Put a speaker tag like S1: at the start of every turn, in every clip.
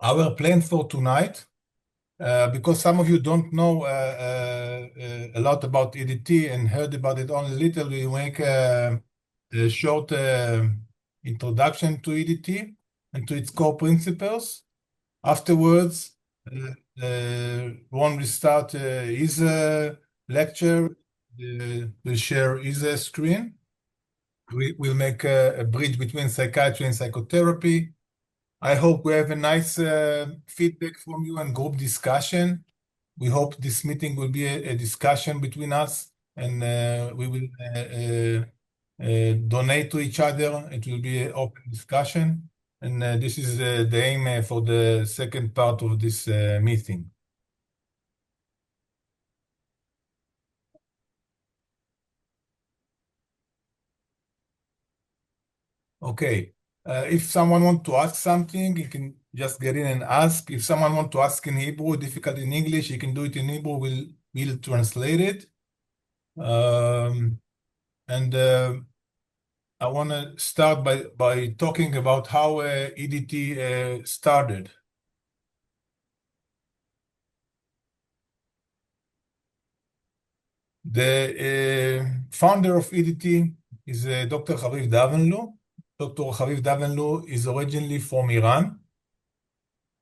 S1: our plan for tonight, because some of you don't know a lot about EDT and heard about it only little, we make a short introduction to EDT and to its core principles. Afterwards, Ron will start his lecture, will share his screen. We'll make a bridge between psychiatry and psychotherapy. I hope we have a nice feedback from you and group discussion. We hope this meeting will be a discussion between us, and we will donate to each other. It will be an open discussion, and this is the aim for the second part of this meeting. Okay. If someone wants to ask something, you can just get in and ask. If someone wants to ask in Hebrew, difficult in English, you can do it in Hebrew. We'll translate it. I want to start by talking about how EDT started. The founder of EDT is Dr. Haviv Davenlu. Dr. Haviv Davenlu is originally from Iran.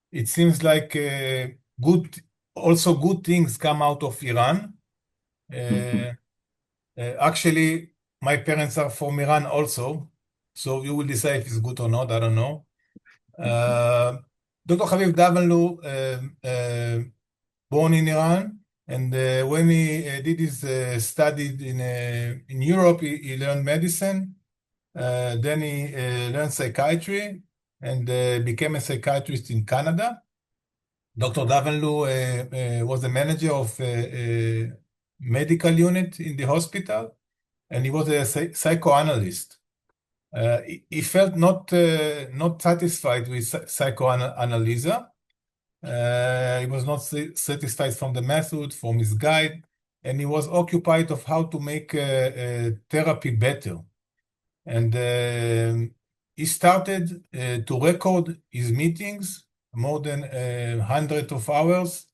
S1: It seems like good things come out of Iran. Actually, my parents are from Iran also, so you will decide if it's good or not, I don't know. Dr. Haviv Davenlu born in Iran, and when he did his study in Europe, he learned medicine. Then he learned psychiatry and became a psychiatrist in Canada. Dr. Davenlu was the manager of a medical unit in the hospital, and he was a psychoanalyst. He felt not satisfied with psychoanalysis. He was not satisfied from the method, from his guide, and he was occupied of how to make therapy better. And he started to record his meetings, more than 100 of hours,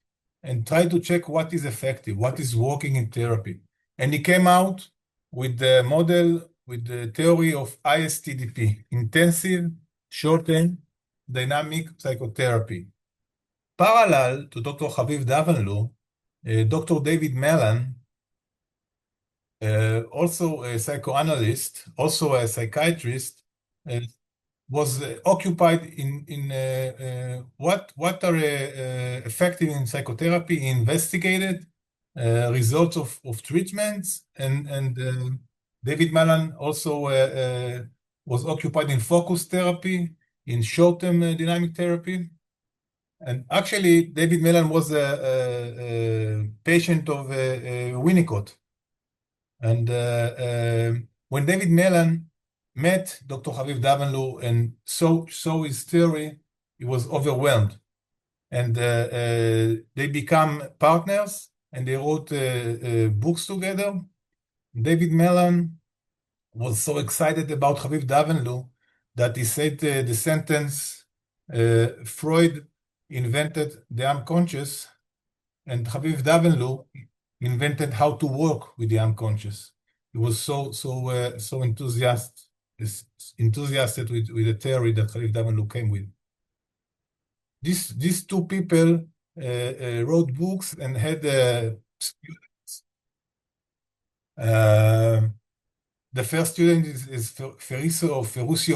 S1: and try to check what is effective, what is working in therapy. And he came out with the model, with the theory of ISTDP, Intensive Short-Term Dynamic Psychotherapy. Parallel to Dr. Haviv Davenlu, Dr. David Mellon, also a psychoanalyst, also a psychiatrist, was occupied in what are effective in psychotherapy. He investigated results of treatments, and David Mellon also was occupied in focus therapy, in short-term dynamic therapy. And actually, David Mellon was a patient of Winnicott. And when David Mellon met Dr. Haviv Davenlu and saw his theory, he was overwhelmed. And they become partners, and they wrote books together. David Mellon was so excited about Haviv Davenlu that he said the sentence, Freud invented the unconscious, and Haviv Davenlu invented how to work with the unconscious. He was so enthusiastic with the theory that Haviv Davenlu came with. These two people wrote books and had students. The first student is Ferruccio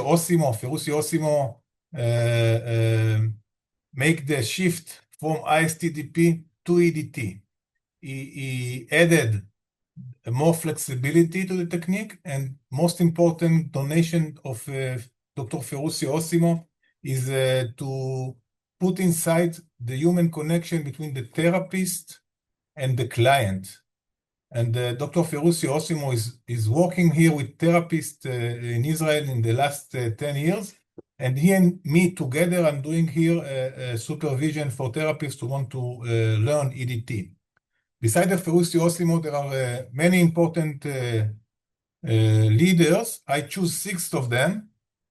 S1: Osimo. Ferruccio Osimo make the shift from ISTDP to EDT. He added more flexibility to the technique, and most important donation of Dr. Ferruccio Osimo is to put inside the human connection between the therapist and the client. And Dr. Ferruccio Osimo is working here with therapists in Israel in the last 10 years. And he and me together are doing here supervision for therapists who want to learn EDT. Besides Ferruccio Osimo, there are many important leaders. I choose 6 of them.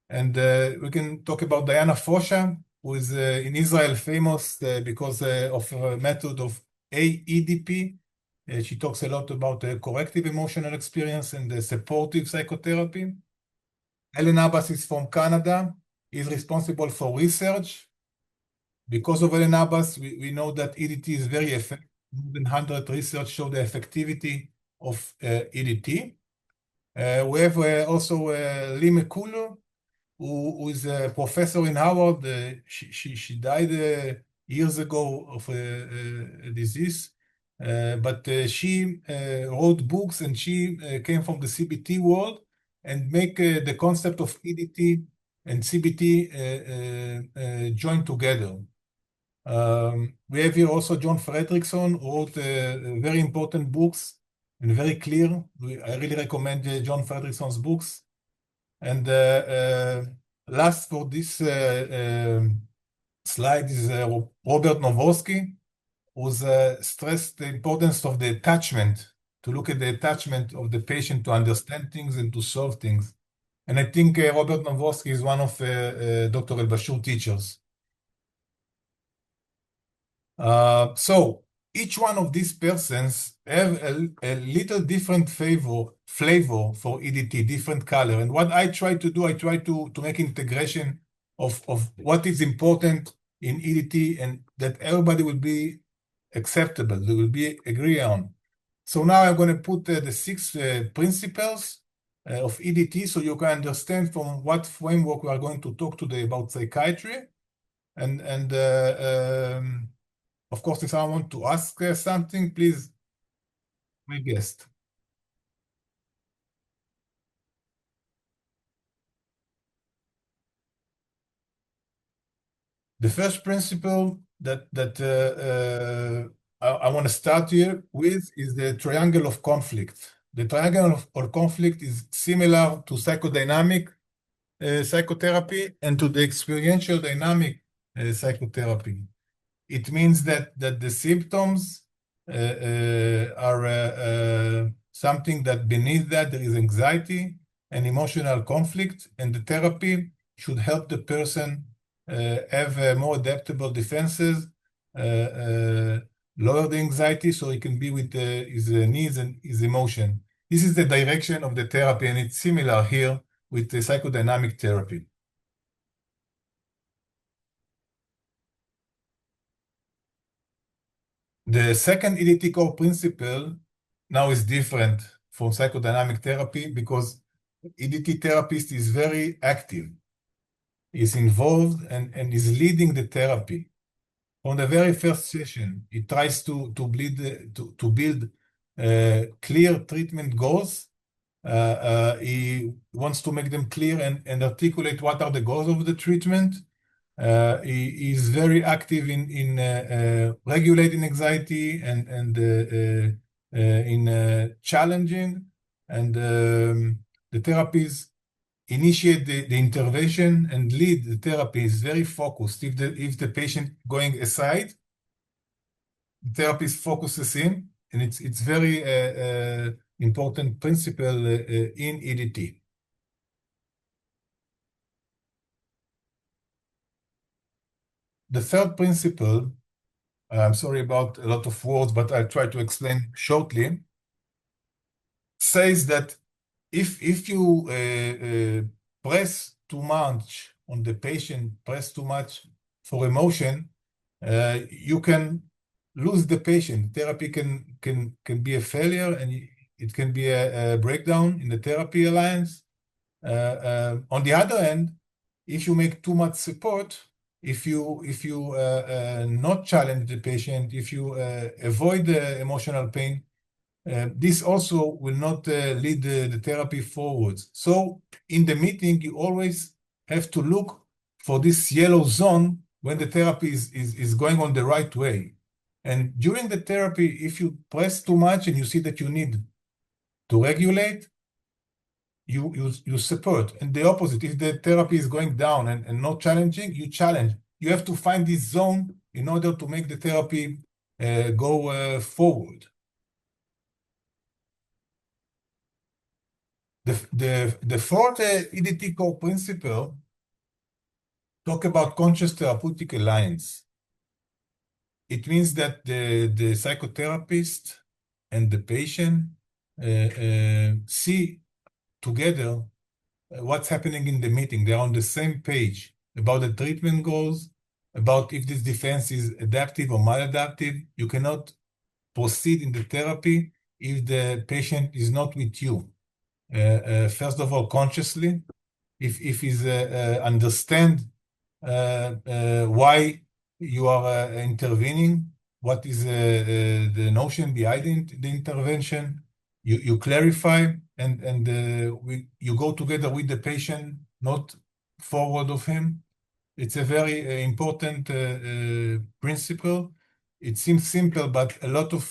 S1: And we can talk about Diana Fosha, who is in Israel famous because of a method of AEDP. She talks a lot about corrective emotional experience and supportive psychotherapy. Ellen Abbas is from Canada. Is responsible for research. Because of Ellen Abbas, we know that EDT is very effective. More than 100 research show the effectivity of EDT. We have also Lee McCullough, who is a professor in Howard. She died years ago of a disease, but she wrote books, and she came from the CBT world and make the concept of EDT and CBT join together. We have here also John Fredrickson, who wrote very important books and very clear. I really recommend John Fredrickson's books. And last for this slide is Robert Nowosky, who's stressed the importance of the attachment, to look at the attachment of the patient to understand things and to solve things. And I think Robert Nowosky is one of Dr. Albucher teachers. So each one of these persons have a little different flavor for EDT, different color. And what I try to do, I try to make integration of what is important in EDT and that everybody will be acceptable, they will be agree on. So now I'm going to put the 6 principles of EDT so you can understand from what framework we are going to talk today about psychiatry. And of course, if I want to ask something, please, my guest. The first principle that I want to start here with is the triangle of conflict. The triangle of conflict is similar to psychodynamic psychotherapy and to the experiential dynamic psychotherapy. It means that the symptoms are something that beneath that there is anxiety and emotional conflict, and the therapy should help the person have more adaptable defenses, lower the anxiety so he can be with his needs and his emotion. This is the direction of the therapy, and it's similar here with the psychodynamic therapy. The second EDT core principle now is different from psychodynamic therapy because EDT therapist is very active, is involved and is leading the therapy. From the very first session, he tries to build clear treatment goals. He wants to make them clear and articulate what are the goals of the treatment. He is very active in regulating anxiety and in challenging, and the therapies initiate the intervention and lead the therapy is very focused. If the patient going aside, the therapist focuses in, and it's very important principle in EDT. The third principle, I'm sorry about a lot of words, but I'll try to explain shortly, says that if you press too much on the patient, press too much for emotion, you can lose the patient. Therapy can be a failure, and it can be a breakdown in the therapy alliance. On the other hand, if you make too much support, if you not challenge the patient, if you avoid the emotional pain, this also will not lead the therapy forwards. So in the meeting, you always have to look for this yellow zone when the therapy is going on the right way. And during the therapy, if you press too much and you see that you need to regulate, you support. And the opposite, if the therapy is going down and not challenging, you challenge. You have to find this zone in order to make the therapy go forward. The fourth EDT core principle talk about conscious therapeutic alliance. It means that the psychotherapist and the patient see together what's happening in the meeting. They're on the same page about the treatment goals, about if this defense is adaptive or maladaptive. You cannot proceed in the therapy if the patient is not with you. First of all, consciously, if he's understand why you are intervening, what is the notion behind the intervention, you clarify, and you go together with the patient, not forward of him. It's a very important principle. It seems simple, but a lot of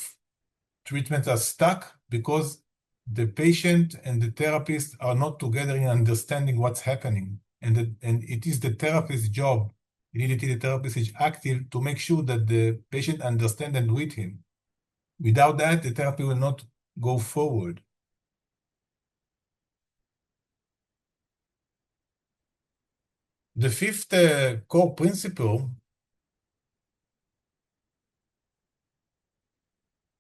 S1: treatments are stuck because the patient and the therapist are not together in understanding what's happening. And it is the therapist's job, EDT, the therapist is active to make sure that the patient understands and with him. Without that, the therapy will not go forward. The fifth core principle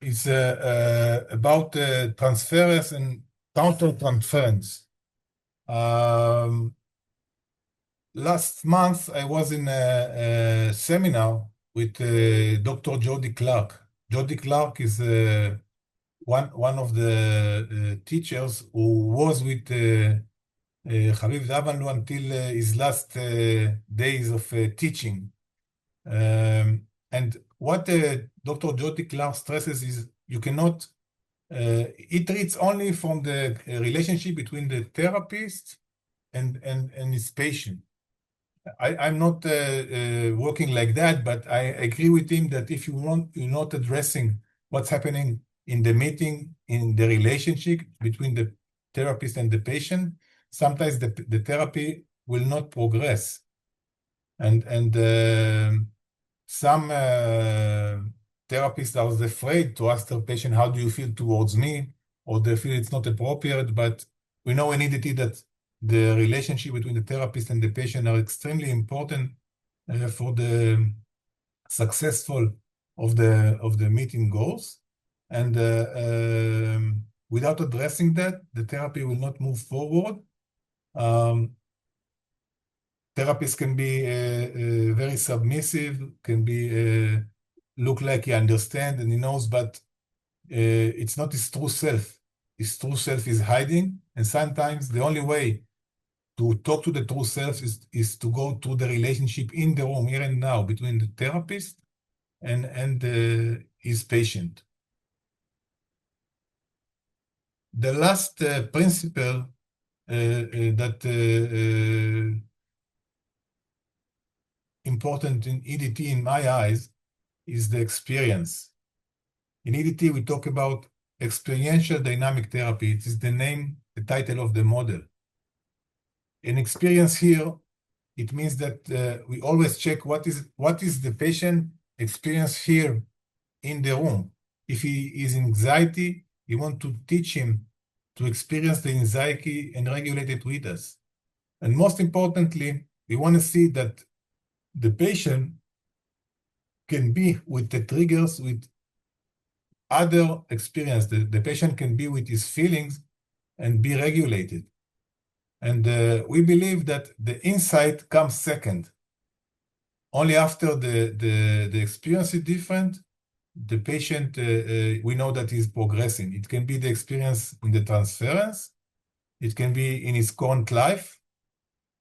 S1: is about transference and counter-transference. Last month, I was in a seminar with Dr. Jody Clark. Jody Clark is one of the teachers who was with Haviv Davanlu until his last days of teaching. And what Dr. Jody Clark stresses is you cannot, he treats only from the relationship between the therapist and his patient. I'm not working like that, but I agree with him that if you're not addressing what's happening in the meeting, in the relationship between the therapist and the patient, sometimes the therapy will not progress. And some therapists are afraid to ask their patient, how do you feel towards me? Or they feel it's not appropriate, but we know in EDT that the relationship between the therapist and the patient are extremely important for the successful of the meeting goals. And without addressing that, the therapy will not move forward. Therapists can be very submissive, can be look like he understands and he knows, but it's not his true self. His true self is hiding, and sometimes the only way to talk to the true self is to go through the relationship in the room, here and now, between the therapist and his patient. The last principle that important in EDT, in my eyes, is the experience. In EDT, we talk about Experiential Dynamic Therapy. It is the name, the title of the model. In experience here, it means that we always check what is the patient experience here in the room. If he is in anxiety, we want to teach him to experience the anxiety and regulate it with us. And most importantly, we want to see that the patient can be with the triggers, with other experience. The patient can be with his feelings and be regulated. And we believe that the insight comes second. Only after the experience is different, the patient, we know that he's progressing. It can be the experience in the transference, it can be in his current life,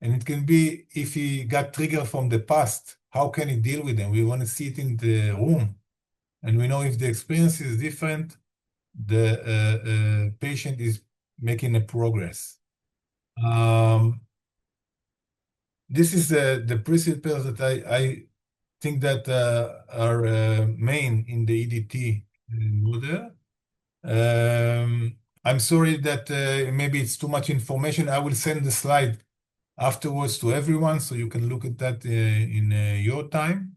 S1: and it can be if he got triggered from the past, how can he deal with them? We want to see it in the room. And we know if the experience is different, the patient is making a progress. This is the principles that I think that are main in the EDT model. I'm sorry that maybe it's too much information. I will send the slide afterwards to everyone so you can look at that in your time.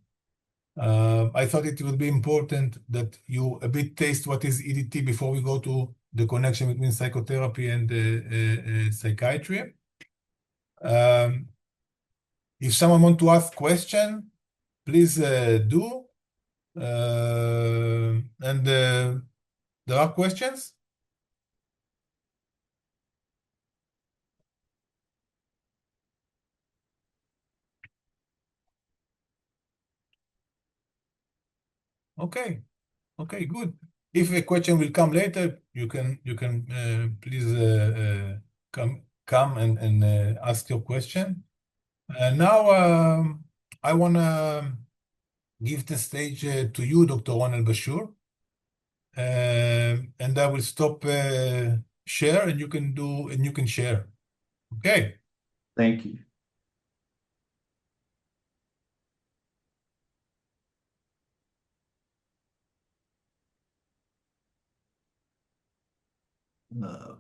S1: I thought it would be important that you a bit taste what is EDT before we go to the connection between psychotherapy and psychiatry. If someone want to ask question, please do. And there are questions? Okay. Okay, good. If a question will come later, you can please come and ask your question. Now I want to give the stage to you, Dr. Ronald Bashur, and I will stop share, and you can share. Okay.
S2: Thank you.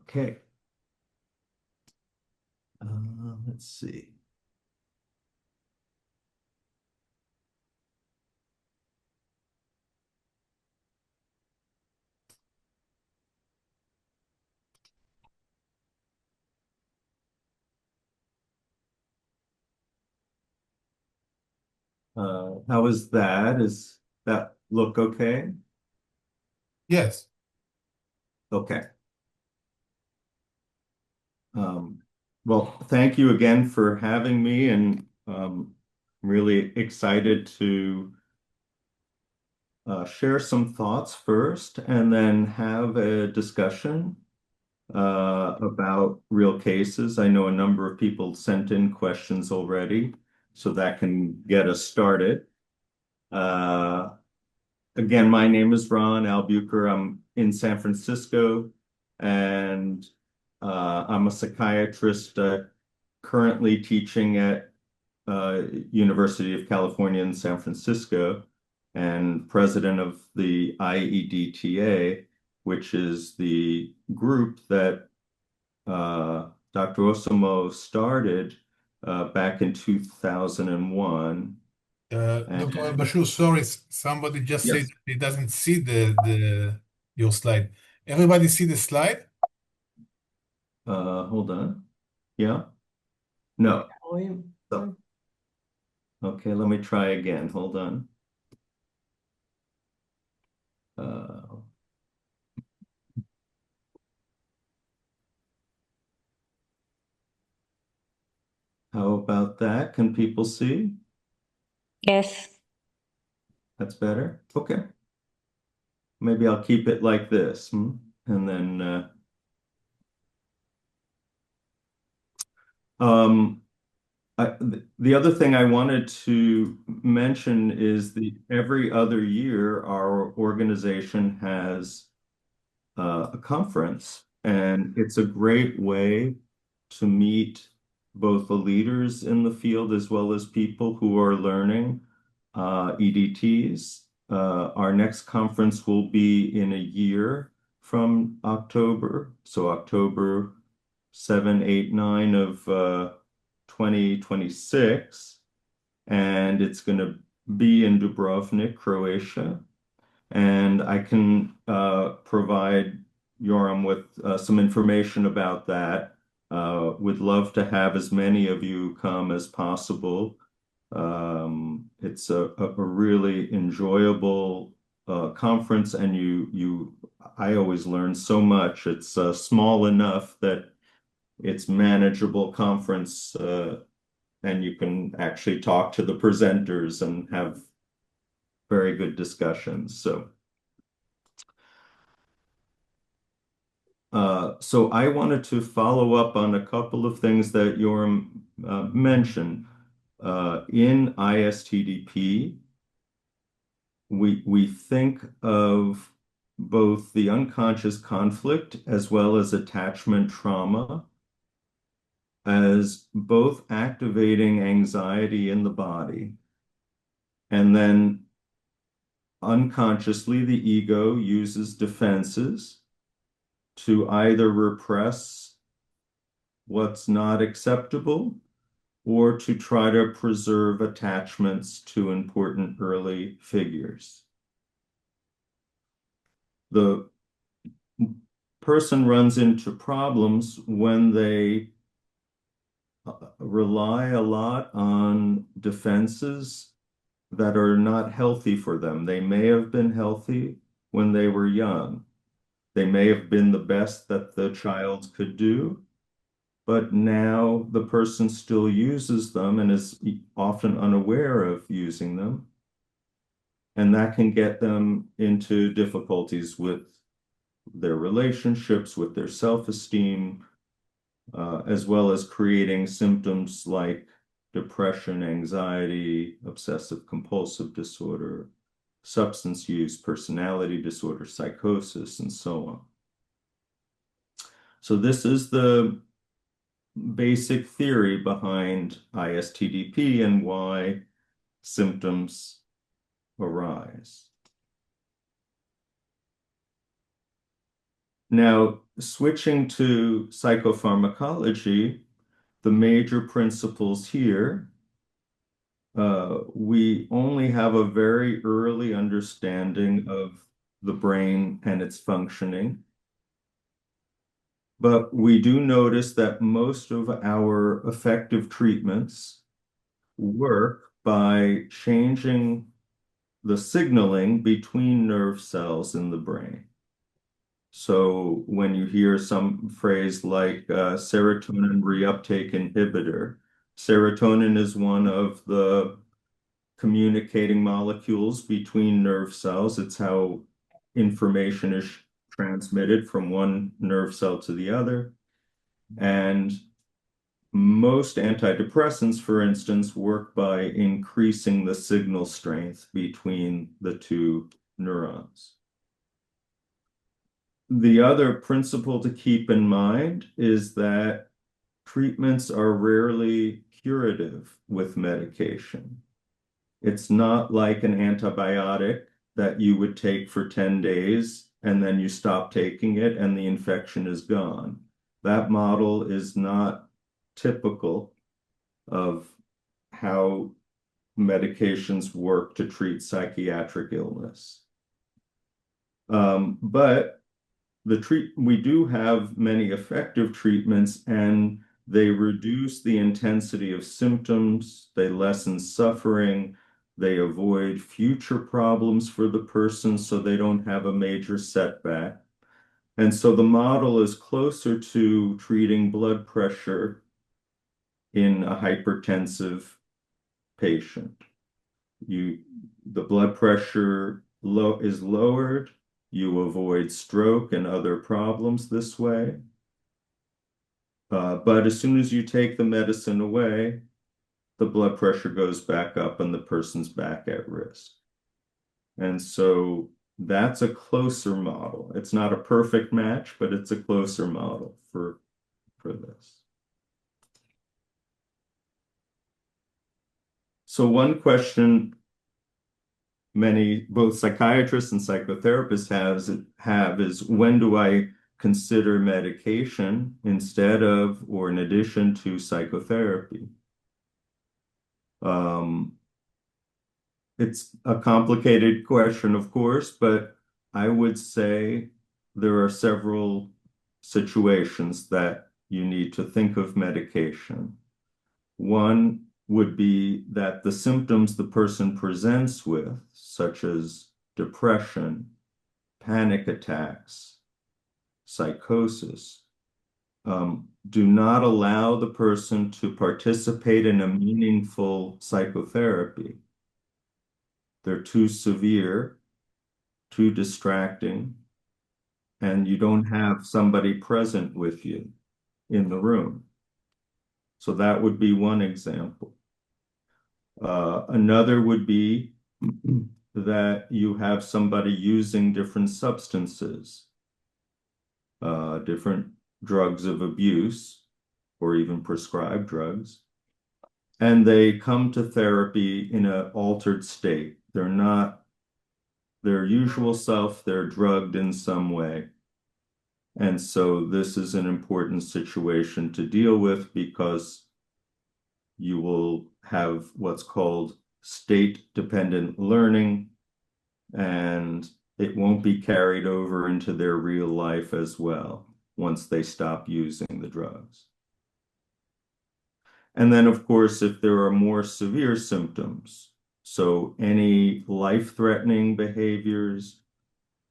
S2: Okay. Let's see. How is that? Does that look okay?
S1: Yes.
S2: Okay. Well, thank you again for having me, and really excited to share some thoughts first and then have a discussion about real cases. I know a number of people sent in questions already, so that can get us started. Again, my name is Ron Albucher. I'm in San Francisco, and I'm a psychiatrist currently teaching at University of California in San Francisco, and president of the IEDTA, which is the group that Dr. Osimo started back in 2001.
S1: Dr. Bashir, sorry, somebody just said
S2: Yes.
S1: he doesn't see your slide. Everybody see the slide?
S2: Hold on. Yeah. No. So, okay, let me try again. Hold on. How about that? Can people see?
S3: Yes.
S2: That's better. Okay. Maybe I'll keep it like this. And then the other thing I wanted to mention is every other year our organization has a conference, and it's a great way to meet both the leaders in the field as well as people who are learning EDTs. Our next conference will be in a year from October, so October 7, 8, 9 of 2026, and it's going to be in Dubrovnik, Croatia. And I can provide Yoram with some information about that. Would love to have as many of you come as possible. It's a really enjoyable conference, and I always learn so much. It's small enough that it's manageable conference, and you can actually talk to the presenters and have very good discussions. So I wanted to follow up on a couple of things that Yoram mentioned. In ISTDP, we think of both the unconscious conflict as well as attachment trauma as both activating anxiety in the body, and then unconsciously the ego uses defenses to either repress what's not acceptable or to try to preserve attachments to important early figures. The person runs into problems when they rely a lot on defenses that are not healthy for them. They may have been healthy when they were young. They may have been the best that the child could do, but now the person still uses them and is often unaware of using them. And that can get them into difficulties with their relationships, with their self-esteem, as well as creating symptoms like depression, anxiety, obsessive-compulsive disorder, substance use, personality disorder, psychosis, and so on. So this is the basic theory behind ISTDP and why symptoms arise. Now, switching to psychopharmacology, the major principles here, we only have a very early understanding of the brain and its functioning. But we do notice that most of our effective treatments work by changing the signaling between nerve cells in the brain. So when you hear some phrase like serotonin reuptake inhibitor, serotonin is one of the communicating molecules between nerve cells. It's how information is transmitted from one nerve cell to the other. And most antidepressants, for instance, work by increasing the signal strength between the two neurons. The other principle to keep in mind is that treatments are rarely curative with medication. It's not like an antibiotic that you would take for 10 days and then you stop taking it and the infection is gone. That model is not typical of how medications work to treat psychiatric illness. But we do have many effective treatments, and they reduce the intensity of symptoms, they lessen suffering, they avoid future problems for the person so they don't have a major setback. And so the model is closer to treating blood pressure in a hypertensive patient. The blood pressure is lowered, you avoid stroke and other problems this way. But as soon as you take the medicine away, the blood pressure goes back up and the person's back at risk. And so that's a closer model. It's not a perfect match, but it's a closer model for this. So one question both psychiatrists and psychotherapists have is, when do I consider medication instead of or in addition to psychotherapy? It's a complicated question, of course, but I would say there are several situations that you need to think of medication. One would be that the symptoms the person presents with, such as depression, panic attacks, psychosis, do not allow the person to participate in a meaningful psychotherapy. They're too severe, too distracting, and you don't have somebody present with you in the room. So that would be one example. Another would be that you have somebody using different substances, different drugs of abuse, or even prescribed drugs, and they come to therapy in an altered state. They're not their usual self, they're drugged in some way. And so this is an important situation to deal with, because you will have what's called state-dependent learning, and it won't be carried over into their real life as well once they stop using the drugs. And then, of course, if there are more severe symptoms, so any life-threatening behaviors,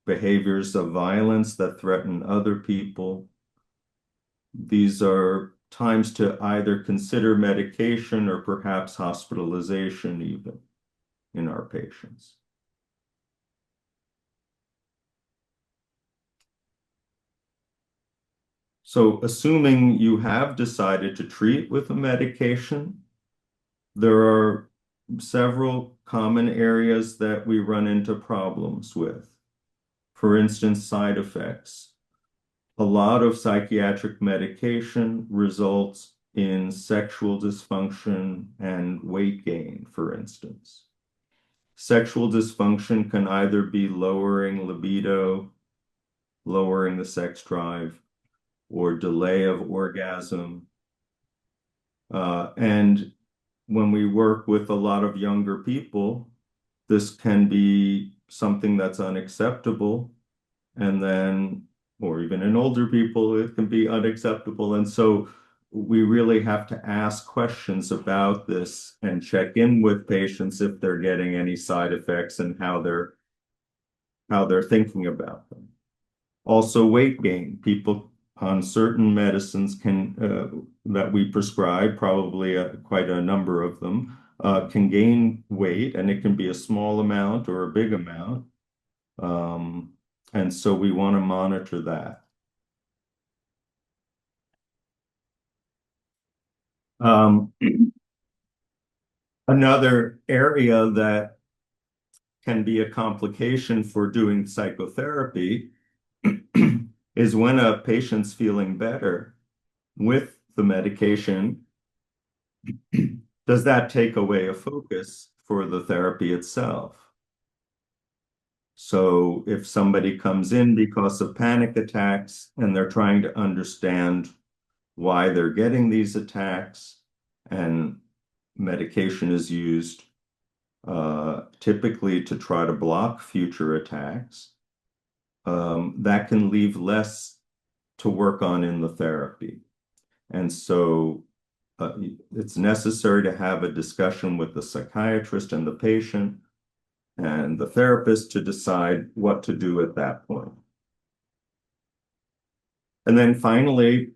S2: behaviors of violence that threaten other people, these are times to either consider medication or perhaps hospitalization even in our patients. So assuming you have decided to treat with a medication, there are several common areas that we run into problems with. For instance, side effects. A lot of psychiatric medication results in sexual dysfunction and weight gain, for instance. Sexual dysfunction can either be lowering libido, lowering the sex drive, or delay of orgasm. And when we work with a lot of younger people, this can be something that's unacceptable. And then, or even in older people, it can be unacceptable. And so we really have to ask questions about this and check in with patients if they're getting any side effects and how they're thinking about them. Also, weight gain. People on certain medicines that we prescribe, probably quite a number of them, can gain weight, and it can be a small amount or a big amount. And so we want to monitor that. Another area that can be a complication for doing psychotherapy is when a patient's feeling better with the medication, does that take away a focus for the therapy itself? So if somebody comes in because of panic attacks and they're trying to understand why they're getting these attacks, and medication is used typically to try to block future attacks, that can leave less to work on in the therapy. And so it's necessary to have a discussion with the psychiatrist and the patient and the therapist to decide what to do at that point. And then finally,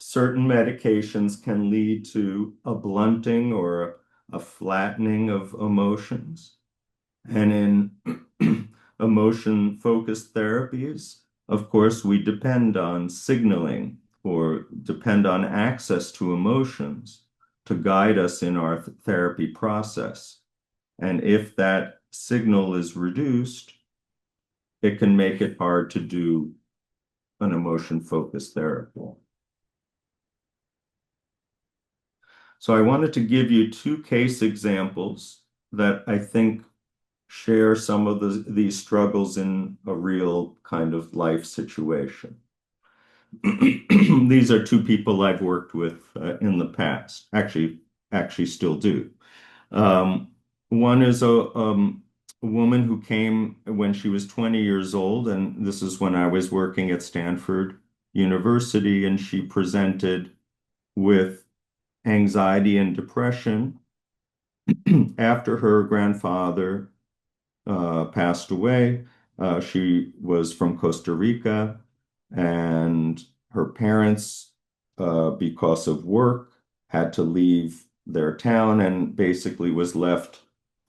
S2: certain medications can lead to a blunting or a flattening of emotions. And in emotion-focused therapies, of course, we depend on signaling or depend on access to emotions to guide us in our therapy process. And if that signal is reduced, it can make it hard to do an emotion-focused therapy. So I wanted to give you two case examples that I think share some of these struggles in a real kind of life situation. These are two people I've worked with in the past, actually still do. One is a woman who came when she was 20 years old, and this is when I was working at Stanford University, and she presented with anxiety and depression after her grandfather passed away. She was from Costa Rica, and her parents, because of work, had to leave their town and basically was left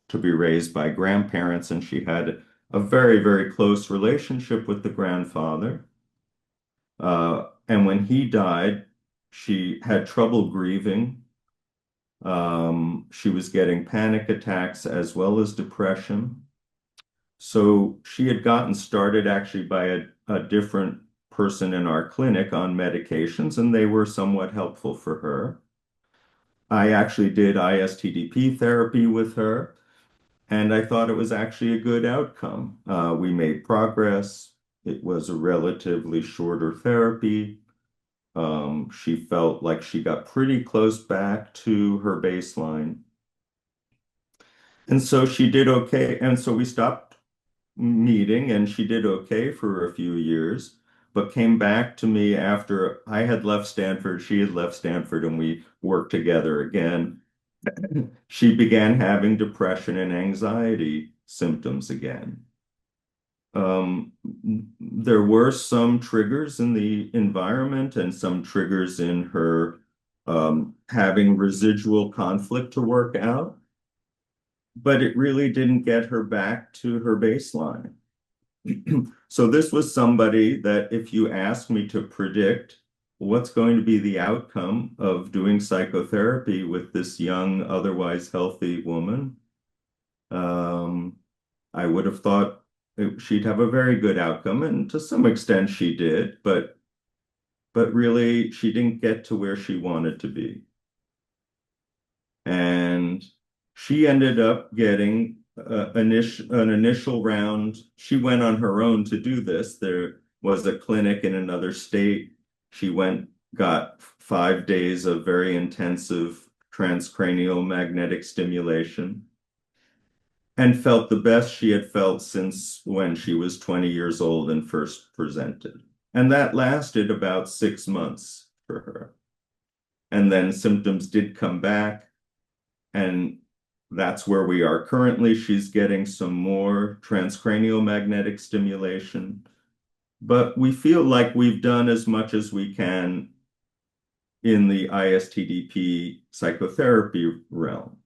S2: to be raised by grandparents. And she had a very, very close relationship with the grandfather. And when he died, she had trouble grieving. She was getting panic attacks as well as depression. So she had gotten started actually by a different person in our clinic on medications, and they were somewhat helpful for her. I actually did ISTDP therapy with her, and I thought it was actually a good outcome. We made progress. It was a relatively shorter therapy. She felt like she got pretty close back to her baseline. And so she did okay. And so we stopped meeting, and she did okay for a few years. but came back to me after I had left Stanford, she had left Stanford, and we worked together again. She began having depression and anxiety symptoms again. There were some triggers in the environment and some triggers in her having residual conflict to work out, but it really didn't get her back to her baseline. So this was somebody that if you ask me to predict what's going to be the outcome of doing psychotherapy with this young, otherwise healthy woman, I would have thought she'd have a very good outcome, and to some extent she did, but really she didn't get to where she wanted to be. And she ended up getting an initial round. She went on her own to do this. There was a clinic in another state. She got 5 days of very intensive transcranial magnetic stimulation and felt the best she had felt since when she was 20 years old and first presented. And that lasted about 6 months for her. And then symptoms did come back, and that's where we are currently. She's getting some more transcranial magnetic stimulation, but we feel like we've done as much as we can in the ISTDP psychotherapy realm.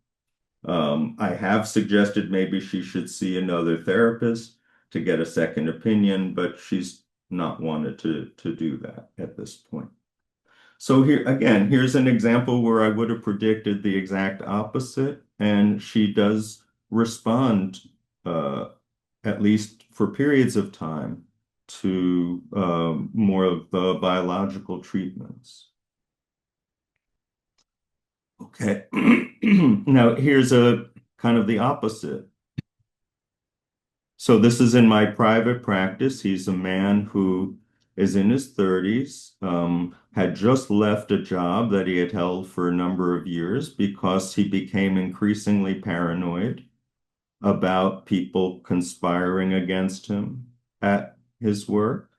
S2: I have suggested maybe she should see another therapist to get a second opinion, but she's not wanted to do that at this point. So here again, here's an example where I would have predicted the exact opposite, and she does respond, at least for periods of time, to more of the biological treatments. Okay, now here's a kind of the opposite. So this is in my private practice. He's a man who is in his 30s, had just left a job that he had held for a number of years because he became increasingly paranoid about people conspiring against him at his work.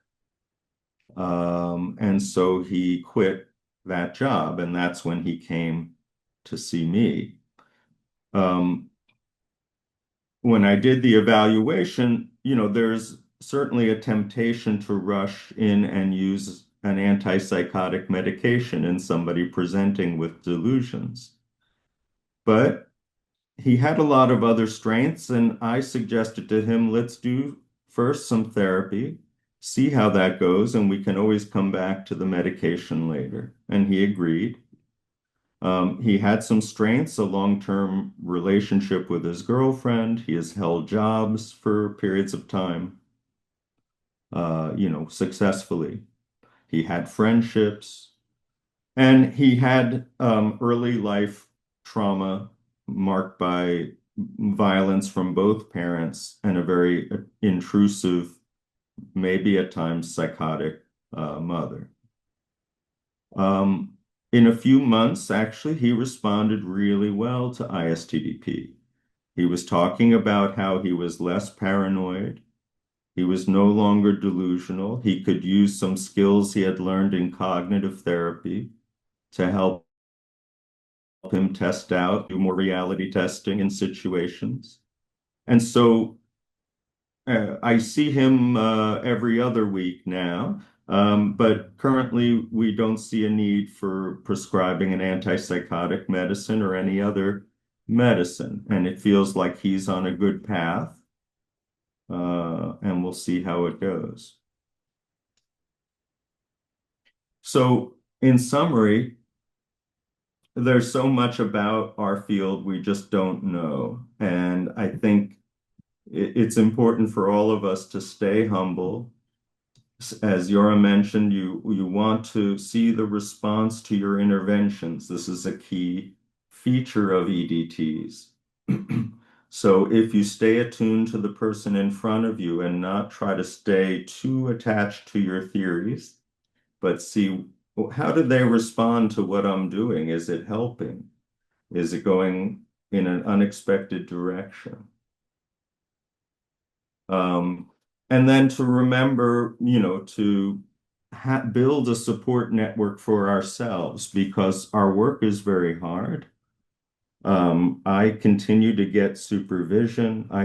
S2: And so he quit that job, and that's when he came to see me. When I did the evaluation, there's certainly a temptation to rush in and use an antipsychotic medication in somebody presenting with delusions. But he had a lot of other strengths, and I suggested to him, let's do first some therapy, see how that goes, and we can always come back to the medication later. And he agreed. He had some strengths, a long-term relationship with his girlfriend. He has held jobs for periods of time, successfully. He had friendships, and he had early life trauma marked by violence from both parents and a very intrusive, maybe at times psychotic mother. In a few months, actually, he responded really well to ISTDP. He was talking about how he was less paranoid. He was no longer delusional. He could use some skills he had learned in cognitive therapy to help him test out, do more reality testing in situations. And so I see him every other week now. But currently, we don't see a need for prescribing an antipsychotic medicine or any other medicine. And it feels like he's on a good path. And we'll see how it goes. So, in summary, there's so much about our field we just don't know. And I think it's important for all of us to stay humble. As Yora mentioned, you want to see the response to your interventions. This is a key feature of EDTs. So if you stay attuned to the person in front of you and not try to stay too attached to your theories, but see, how do they respond to what I'm doing? Is it helping? Is it going in an unexpected direction? And then to remember, to build a support network for ourselves because our work is very hard. I continue to get supervision. I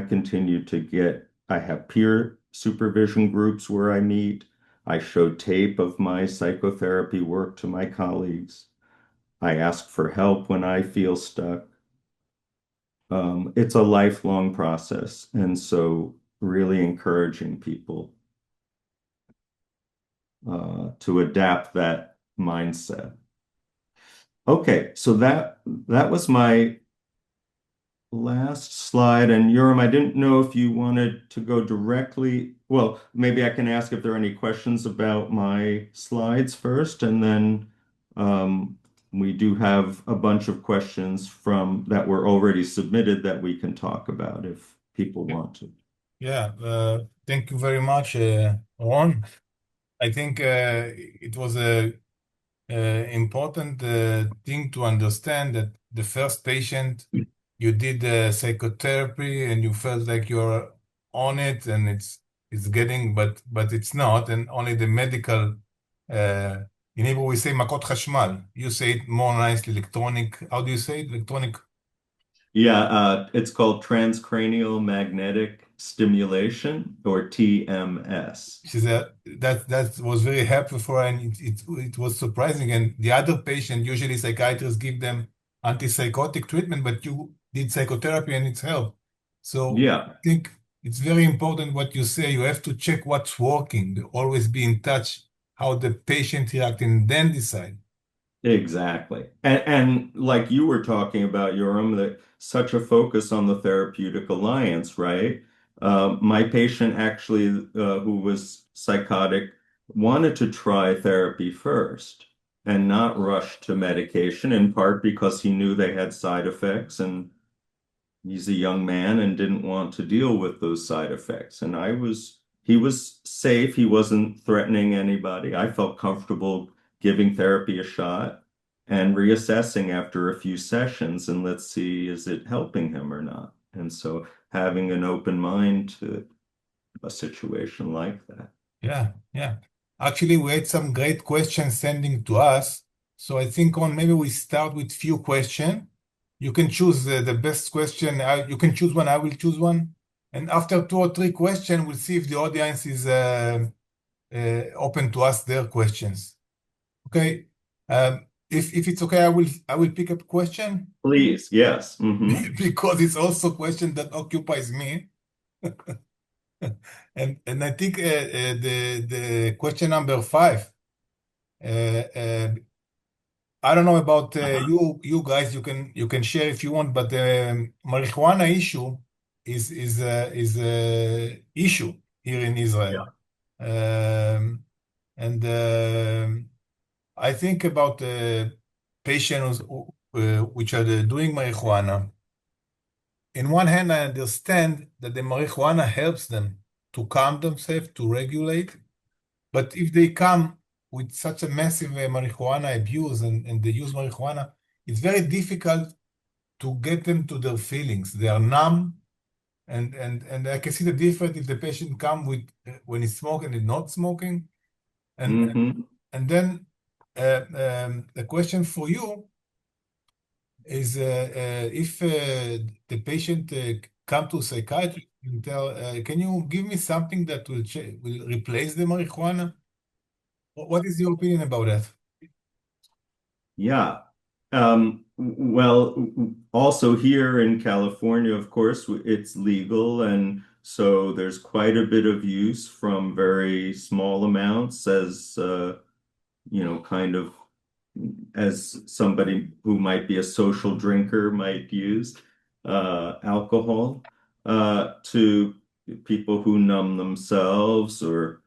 S2: have peer supervision groups where I meet. I show tape of my psychotherapy work to my colleagues. I ask for help when I feel stuck. It's a lifelong process, and so really encouraging people to adapt that mindset. Okay, so that was my last slide. And Yurem, I didn't know if you wanted to go directly. Well, maybe I can ask if there are any questions about my slides first, and then we do have a bunch of questions that were already submitted that we can talk about if people want to.
S1: Yeah, thank you very much, Ron. I think it was a important thing to understand that the first patient you did psychotherapy and you felt like you're on it and it's getting, but it's not, and only the medical. In Hebrew we say makot chashmal. You say it more nicely, electronic. How do you say it? Electronic.
S2: Yeah, it's called transcranial magnetic stimulation, or TMS.
S1: That was very helpful for her, and it was surprising. And the other patient, usually psychiatrists give them antipsychotic treatment, but you did psychotherapy and it's helped. So
S2: Yeah.
S1: I think it's very important what you say. You have to check what's working, always be in touch, how the patient reacts, and then decide.
S2: Exactly. And like you were talking about, Yoram, that such a focus on the therapeutic alliance, right? My patient actually, who was psychotic, wanted to try therapy first and not rush to medication, in part because he knew they had side effects, and he's a young man and didn't want to deal with those side effects. And he was safe. He wasn't threatening anybody. I felt comfortable giving therapy a shot and reassessing after a few sessions, and let's see, is it helping him or not? And so having an open mind to a situation like that.
S1: Yeah. Actually, we had some great questions sending to us. So I think maybe we start with few questions. You can choose the best question. You can choose one. I will choose one. And after 2 or 3 questions, we'll see if the audience is open to ask their questions. Okay. If it's okay, I will pick up a question.
S2: Please, yes. Mm-hmm.
S1: Because it's also a question that occupies me. And I think the question number 5. I don't know about you guys. You can share if you want, but the marijuana issue is a issue here in Israel. And I think about patients which are doing marijuana. In one hand, I understand that the marijuana helps them to calm themselves, to regulate. But if they come with such a massive marijuana abuse and they use marijuana, it's very difficult to get them to their feelings. They are numb, and I can see the difference if the patient come with when he's smoking and not smoking. And then the question for you is if the patient come to a psychiatrist and tell, can you give me something that will replace the marijuana? What is your opinion about that?
S2: Yeah. Well, also here in California, of course, it's legal, and so there's quite a bit of use from very small amounts as, kind of as somebody who might be a social drinker might use alcohol to people who numb themselves, or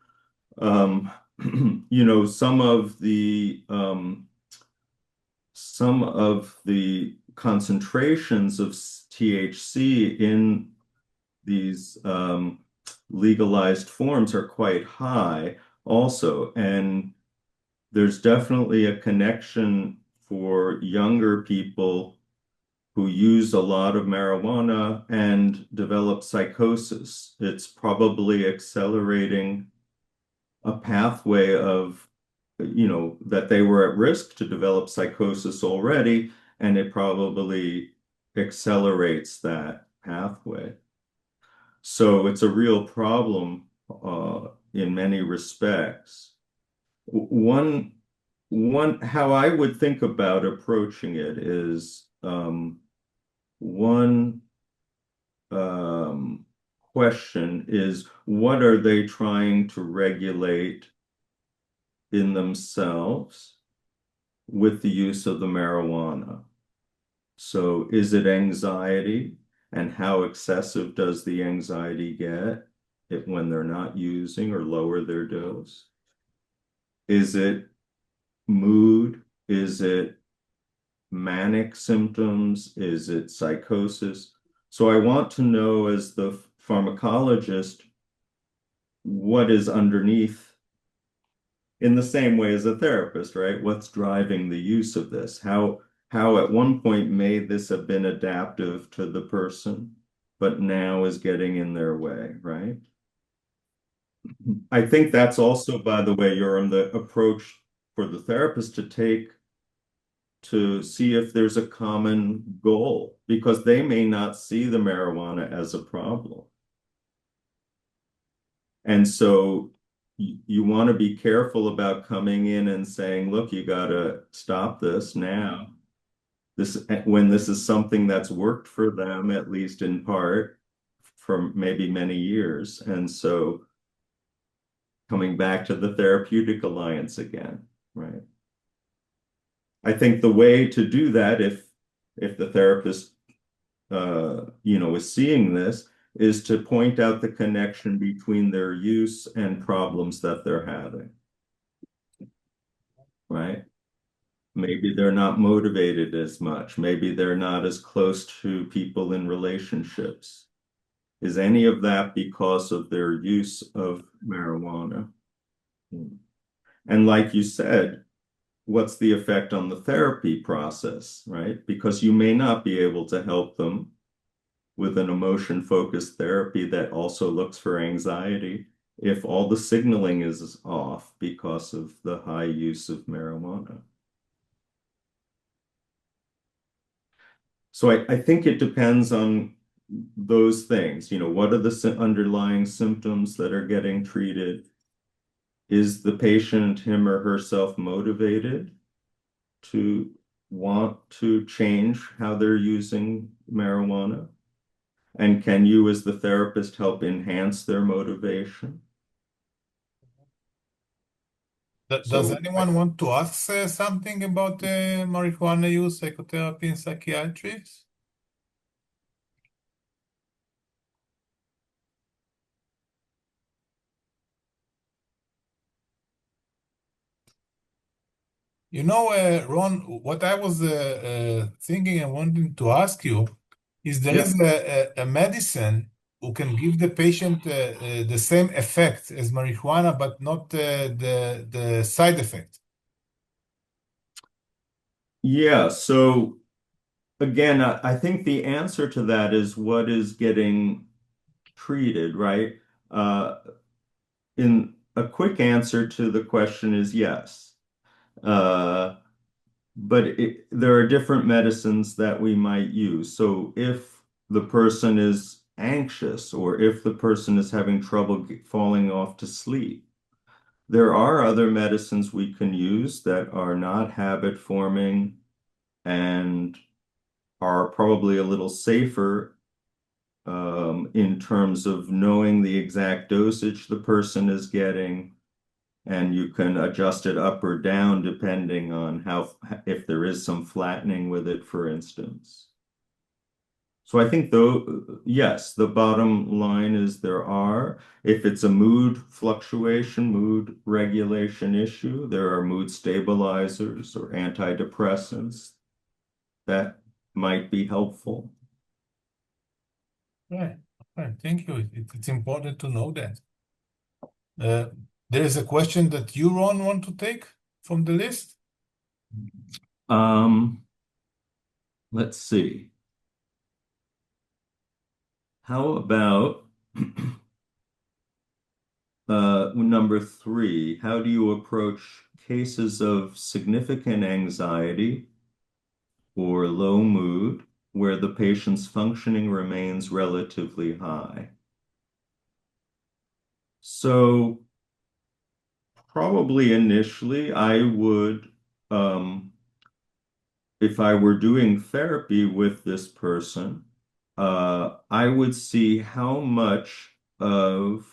S2: some of the concentrations of THC in these legalized forms are quite high also. And there's definitely a connection for younger people who use a lot of marijuana and develop psychosis. It's probably accelerating a pathway of, that they were at risk to develop psychosis already, and it probably accelerates that pathway. So it's a real problem in many respects. One, how I would think about approaching it is one question is, what are they trying to regulate in themselves with the use of the marijuana? So is it anxiety? And how excessive does the anxiety get when they're not using or lower their dose? Is it mood? Is it manic symptoms? Is it psychosis? So I want to know, as the pharmacologist, what is underneath, in the same way as a therapist, right? What's driving the use of this? How at one point may this have been adaptive to the person, but now is getting in their way, right? I think that's also, by the way, Yoram, the approach for the therapist to take to see if there's a common goal, because they may not see the marijuana as a problem. And so you want to be careful about coming in and saying, look, you got to stop this now. When this is something that's worked for them, at least in part, for maybe many years. And so coming back to the therapeutic alliance again, right? I think the way to do that, if the therapist, is seeing this, is to point out the connection between their use and problems that they're having, right? Maybe they're not motivated as much. Maybe they're not as close to people in relationships. Is any of that because of their use of marijuana? And like you said, what's the effect on the therapy process, right? Because you may not be able to help them with an emotion-focused therapy that also looks for anxiety if all the signaling is off because of the high use of marijuana. So I think it depends on those things. What are the underlying symptoms that are getting treated? Is the patient, him or herself, motivated to want to change how they're using marijuana? And can you, as the therapist, help enhance their motivation?
S1: Does anyone want to ask something about marijuana use, psychotherapy, and psychiatry? Ron, what I was thinking and wanting to ask you is there is a medicine who can give the patient the same effect as marijuana, but not the side effect.
S2: Yeah, so again, I think the answer to that is what is getting treated, right? In a quick answer to the question is yes. But there are different medicines that we might use. So if the person is anxious or if the person is having trouble falling off to sleep, there are other medicines we can use that are not habit forming and are probably a little safer in terms of knowing the exact dosage the person is getting, and you can adjust it up or down depending on if there is some flattening with it, for instance. So I think yes, the bottom line is there are. If it's a mood fluctuation, mood regulation issue, there are mood stabilizers or antidepressants that might be helpful.
S1: Right. Thank you. It's important to know that. There is a question that you, Ron, want to take from the list?
S2: Let's see. How about Number 3, how do you approach cases of significant anxiety or low mood where the patient's functioning remains relatively high? So probably initially I would, if I were doing therapy with this person, I would see how much of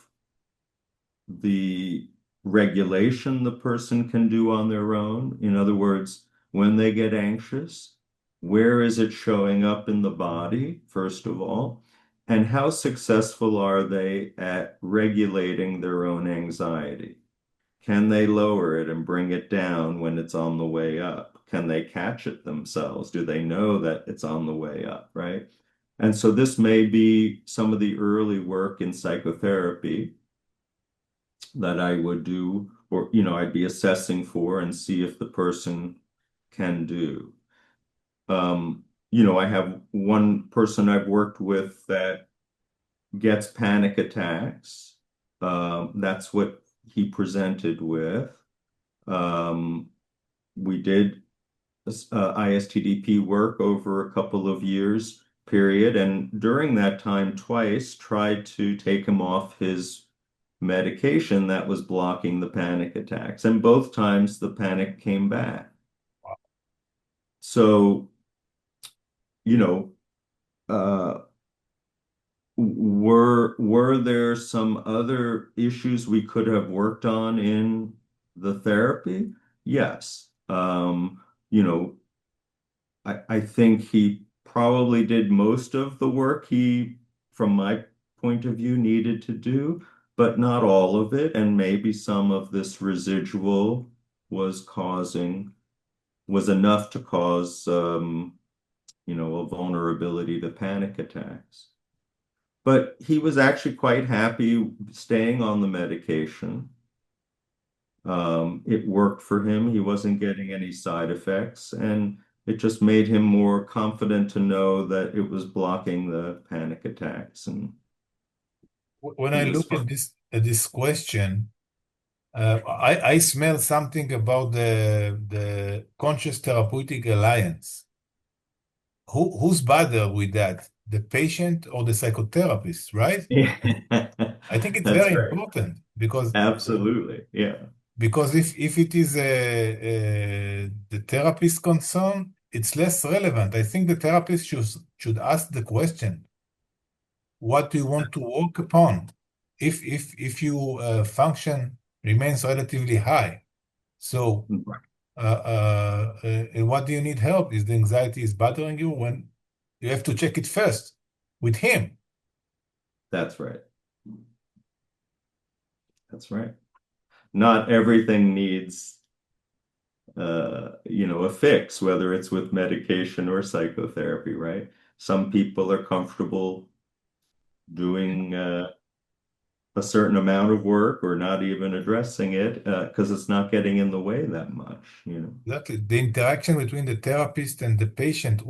S2: the regulation the person can do on their own. In other words, when they get anxious, where is it showing up in the body, first of all? And how successful are they at regulating their own anxiety? Can they lower it and bring it down when it's on the way up? Can they catch it themselves? Do they know that it's on the way up, right? And so this may be some of the early work in psychotherapy that I would do, or, I'd be assessing for and see if the person can do. I have one person I've worked with that gets panic attacks. That's what he presented with. We did ISTDP work over a couple of years period, and during that time twice tried to take him off his medication that was blocking the panic attacks, and both times the panic came back. So, were there some other issues we could have worked on in the therapy? Yes. I think he probably did most of the work he, from my point of view, needed to do, but not all of it. And maybe some of this residual was enough to cause, a vulnerability to panic attacks. But he was actually quite happy staying on the medication. It worked for him. He wasn't getting any side effects, and it just made him more confident to know that it was blocking the panic attacks. And
S1: when I look at this question, I smell something about the Conscious Therapeutic Alliance. Who's bothered with that? The patient or the psychotherapist, right? I think it's very important because
S2: absolutely, yeah.
S1: Because if it is the therapist concern, it's less relevant. I think the therapist should ask the question, what do you want to work upon? If you function remains relatively high, so what do you need help? Is the anxiety is bothering you? When you have to check it first with him.
S2: That's right. That's right. Not everything needs, a fix, whether it's with medication or psychotherapy, right? Some people are comfortable doing a certain amount of work or not even addressing it because it's not getting in the way that much,
S1: Exactly. The interaction between the therapist and the patient,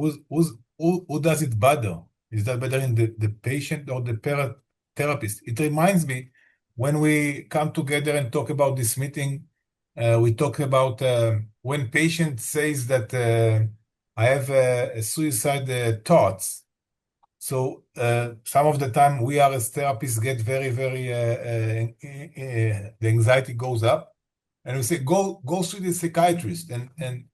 S1: who does it better? Is that better in the patient or the therapist? It reminds me, when we come together and talk about this meeting, we talk about when patient says that I have a suicide thoughts. So some of the time we are as therapists get very, very, the anxiety goes up. And we say, go see the psychiatrist. And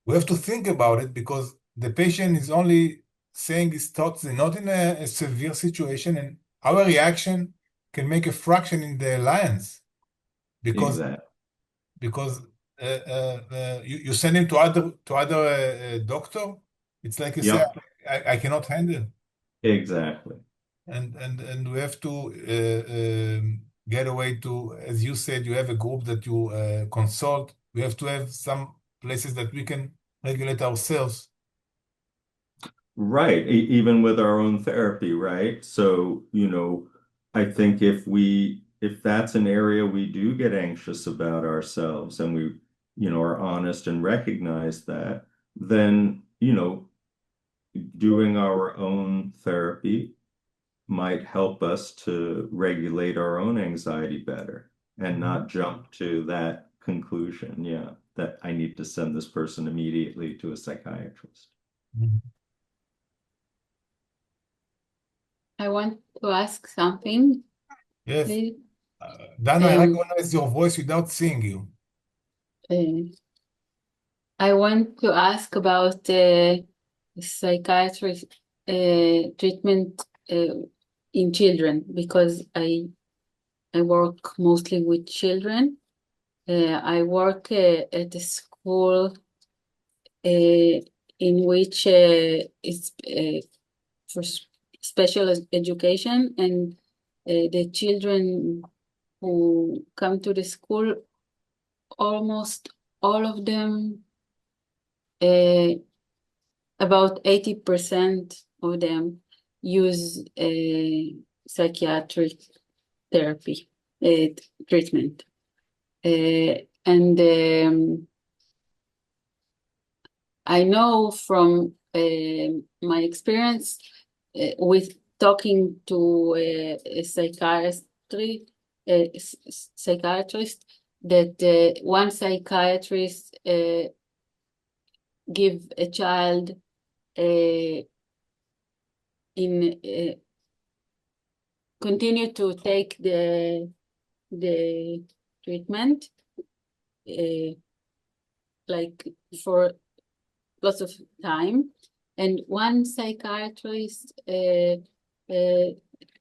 S1: we have to think about it because the patient is only saying his thoughts, they're not in a severe situation. And our reaction can make a fraction in the alliance because you send him to other doctor. It's like you say, I cannot handle.
S2: Exactly.
S1: And we have to get away to, as you said, you have a group that you consult. We have to have some places that we can regulate ourselves.
S2: Right. Even with our own therapy, right? So, I think if that's an area we do get anxious about ourselves and we, are honest and recognize that, then, doing our own therapy might help us to regulate our own anxiety better. and not jump to that conclusion, yeah, that I need to send this person immediately to a psychiatrist.
S1: Mhm.
S4: I want to ask something,
S1: Yes.
S4: please.
S1: Dana, I recognize your voice without seeing you.
S4: I want to ask about psychiatry treatment in children, because I work mostly with children. I work at a school in which it's for special education, and the children who come to the school, almost all of them, about 80% of them use psychiatric therapy treatment. And I know from my experience with talking to a psychiatrist that one psychiatrist give a child continue to take the treatment like for lots of time, and one psychiatrist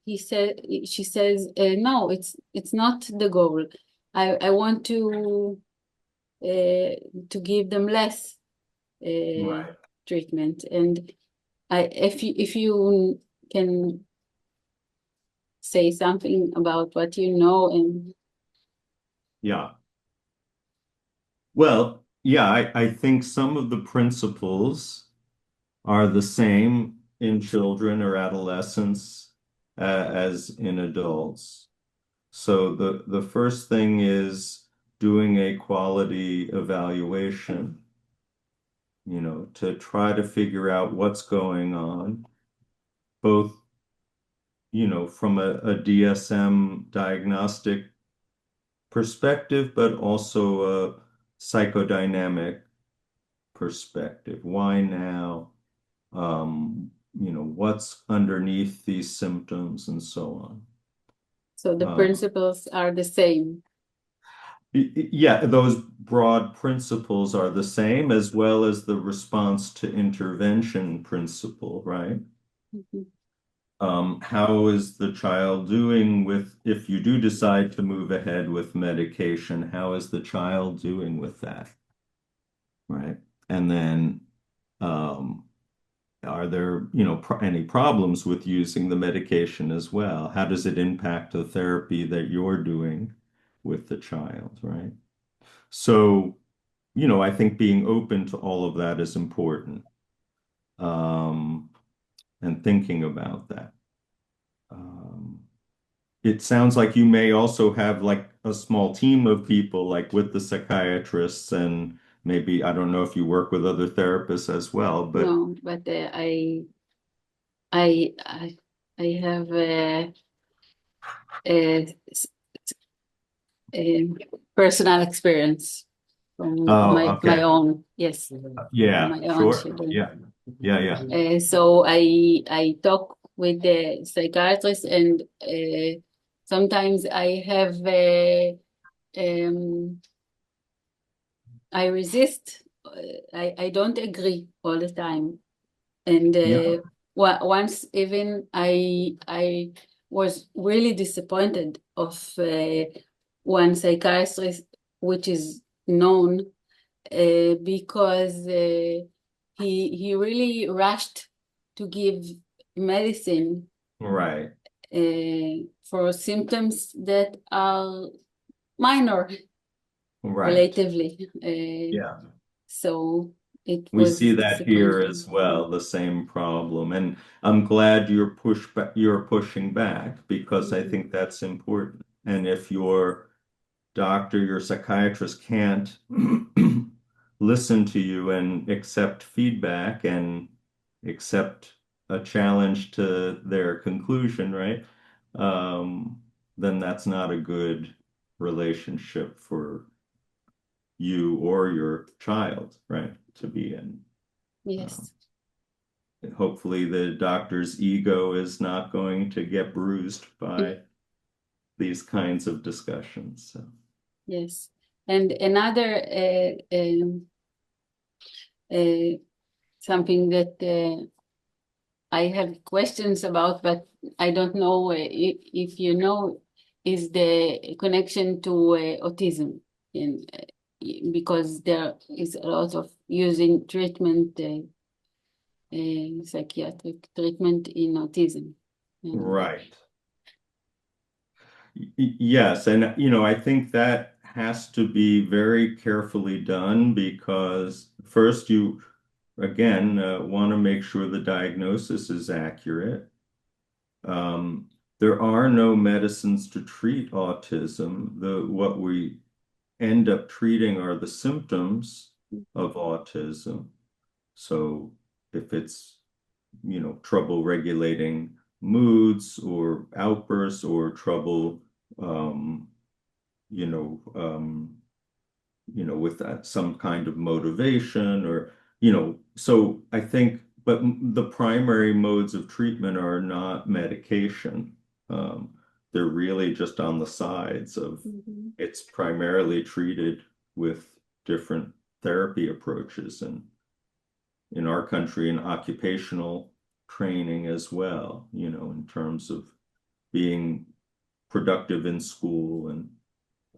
S4: she says no, it's not the goal. I want to give them less
S2: Right.
S4: treatment, and if you can say something about what you know. And
S2: Yeah. Well, yeah, I think some of the principles are the same in children or adolescents as in adults. So the first thing is doing a quality evaluation, you know, to try to figure out what's going on, both, you know, from a DSM diagnostic perspective, but also a psychodynamic perspective. Why now? You know, what's underneath these symptoms and so on.
S4: so the principles are the same.
S2: Yeah, those broad principles are the same, as well as the response to intervention principle, right?
S4: Mhm.
S2: How is the child doing with, if you do decide to move ahead with medication, how is the child doing with that, right? And then, are there, you know, any problems with using the medication as well? How does it impact the therapy that you're doing with the child, right? So, you know, I think being open to all of that is important, and thinking about that. It sounds like you may also have like a small team of people, like with the psychiatrists, and maybe, I don't know if you work with other therapists as well, but
S4: No, but I have a personal experience from my own, yes,
S2: yeah,
S4: my own
S2: sure,
S4: children.
S2: yeah.
S4: So I talk with the psychiatrist, and sometimes I have I resist. I don't agree all the time, and
S2: Yeah.
S4: once even I was really disappointed of one psychiatrist, which is known because he really rushed to give medicine
S2: Right.
S4: for symptoms that are minor,
S2: Right.
S4: relatively.
S2: Yeah.
S4: So it
S2: We
S4: was
S2: see that here
S4: disappointing.
S2: as well, the same problem. And I'm glad you're pushing back, because I think that's important. And if your doctor, your psychiatrist can't listen to you and accept feedback and accept a challenge to their conclusion, right? Then that's not a good relationship for you or your child, right, to be in.
S4: Yes.
S2: Hopefully the doctor's ego is not going to get bruised by these kinds of discussions. So.
S4: Yes. And another something that I have questions about, but I don't know if you know, is the connection to autism. And, because there is a lot of using treatment, psychiatric treatment in autism.
S2: Right. Yes, and you know, I think that has to be very carefully done because first you, again, want to make sure the diagnosis is accurate. There are no medicines to treat autism. What we end up treating are the symptoms of autism. So if it's, you know, trouble regulating moods or outbursts or trouble, with that, some kind of motivation or, so I think, but the primary modes of treatment are not medication. They're really just on the sides of, it's primarily treated with different therapy approaches and in our country in occupational training as well, in terms of being productive in school and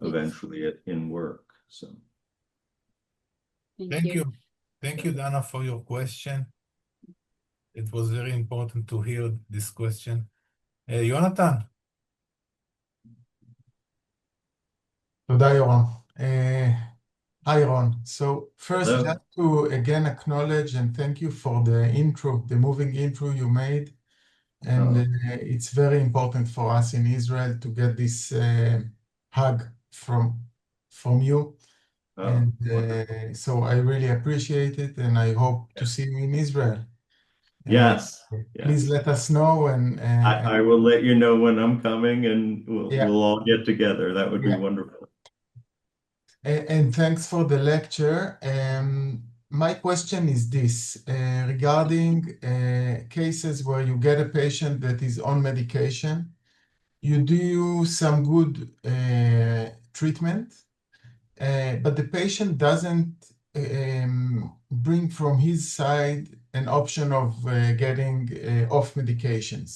S2: eventually in work. So
S1: Thank you. Thank you, Dana, for your question. It was very important to hear this question. Jonathan.
S5: תודה, יורם. Hi, Ron. So first,
S2: Hello.
S5: just to again acknowledge and thank you for the intro, the moving intro you made. And it's very important for us in Israel to get this hug from you. And so I really appreciate it, and I hope to see you in Israel.
S2: Yes.
S5: Please let us know, and
S2: I will let you know when I'm coming, and we'll all get together. That would be wonderful.
S5: And thanks for the lecture. My question is this, regarding cases where you get a patient that is on medication, you do some good treatment, but the patient doesn't bring from his side an option of getting off medications.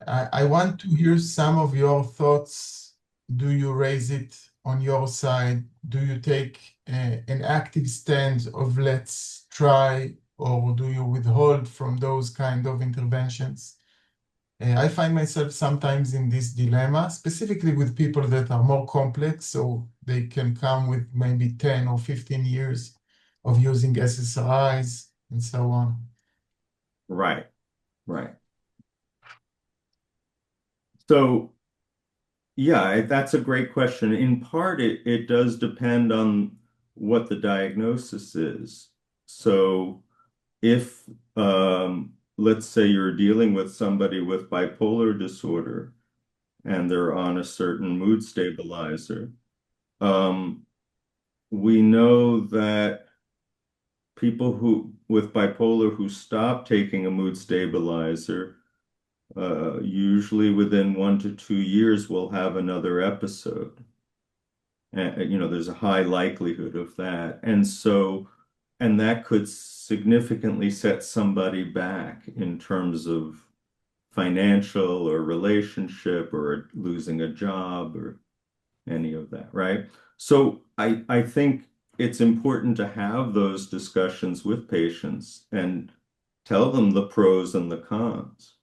S5: I want to hear some of your thoughts. Do you raise it on your side? Do you take an active stand of let's try, or do you withhold from those kind of interventions? I find myself sometimes in this dilemma, specifically with people that are more complex, so they can come with maybe 10 or 15 years of using SSRIs and so on.
S2: Right. So, yeah, that's a great question. In part, it does depend on what the diagnosis is. So if, let's say you're dealing with somebody with bipolar disorder and they're on a certain mood stabilizer, we know that people with bipolar who stop taking a mood stabilizer usually within 1 to 2 years will have another episode. And, there's a high likelihood of that. And that could significantly set somebody back in terms of financial or relationship or losing a job or any of that, right? So I think it's important to have those discussions with patients and tell them the pros and the cons.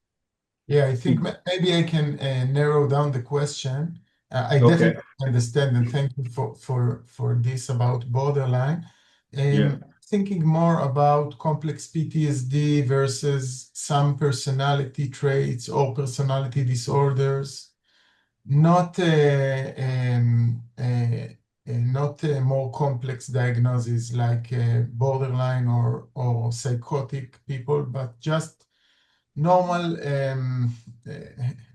S5: Yeah, I think maybe I can narrow down the question. I definitely understand, and thank you for this about borderline. Thinking more about complex PTSD versus some personality traits or personality disorders, not more complex diagnoses like borderline or psychotic people, but just normal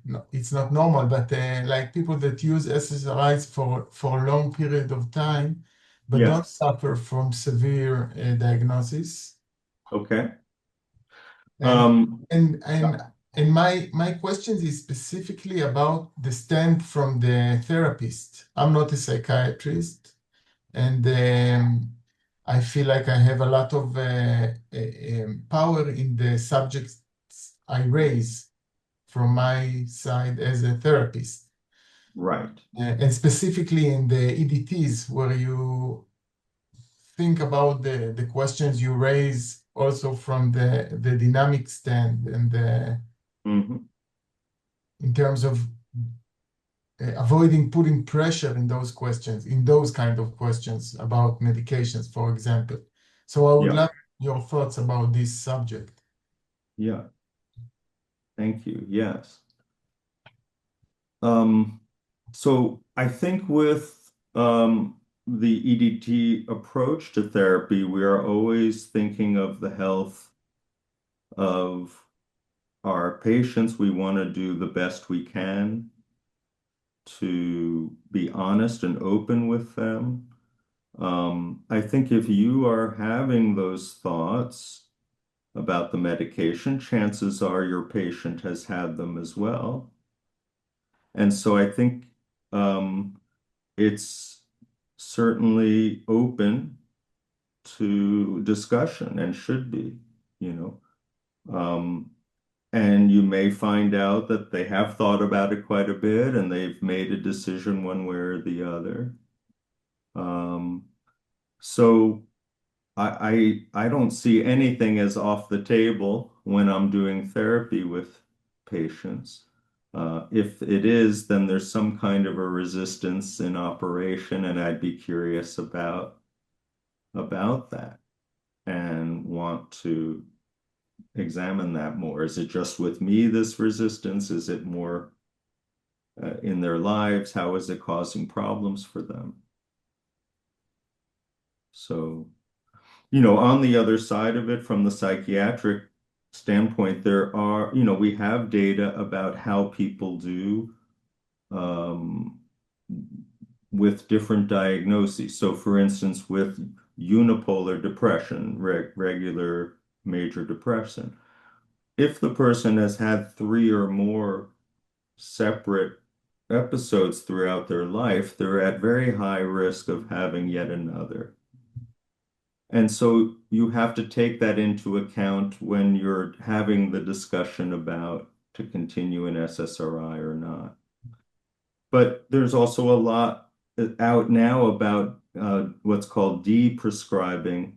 S5: no, it's not normal, but like people that use SSRIs for a long period of time, but
S2: Yeah.
S5: don't suffer from severe diagnosis.
S2: Okay.
S5: And my question is specifically about the stand from the therapist. I'm not a psychiatrist, and I feel like I have a lot of power in the subjects I raise from my side as a therapist.
S2: Right.
S5: And specifically in the EDTs, where you think about the questions you raise also from the dynamic stand and in terms of avoiding putting pressure in those questions, in those kind of questions about medications, for example. So I would
S2: Yeah.
S5: love your thoughts about this subject.
S2: Yeah. Thank you. Yes. So I think with the EDT approach to therapy, we are always thinking of the health of our patients. We want to do the best we can to be honest and open with them. I think if you are having those thoughts about the medication, chances are your patient has had them as well. And so I think it's certainly open to discussion and should be, you know. And you may find out that they have thought about it quite a bit and they've made a decision one way or the other. So I don't see anything as off the table when I'm doing therapy with patients. If it is, then there's some kind of a resistance in operation, and I'd be curious about that and want to examine that more. Is it just with me, this resistance? Is it more in their lives? How is it causing problems for them? So, you know, on the other side of it, from the psychiatric standpoint, there are, you know, we have data about how people do with different diagnoses. So, for instance, with unipolar depression, regular major depression, if the person has had 3 or more separate episodes throughout their life, they're at very high risk of having yet another. And so you have to take that into account when you're having the discussion about to continue an SSRI or not. But there's also a lot out now about what's called de-prescribing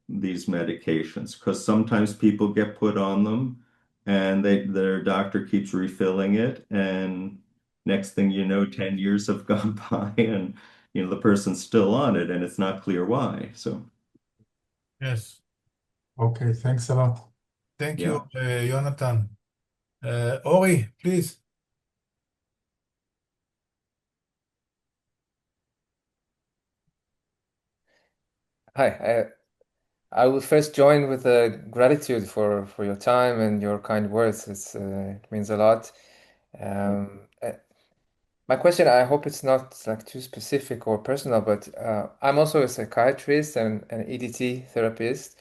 S2: these medications, because sometimes people get put on them and their doctor keeps refilling it, and next thing you know, 10 years have gone by and you know the person's still on it and it's not clear why. So
S1: Yes.
S5: Okay, thanks a lot.
S1: Thank
S2: yeah.
S1: you, Jonathan. Ori, please.
S6: Hi, I will first join with gratitude for your time and your kind words. It means a lot. My question, I hope it's not like too specific or personal, but I'm also a psychiatrist and an EDT therapist,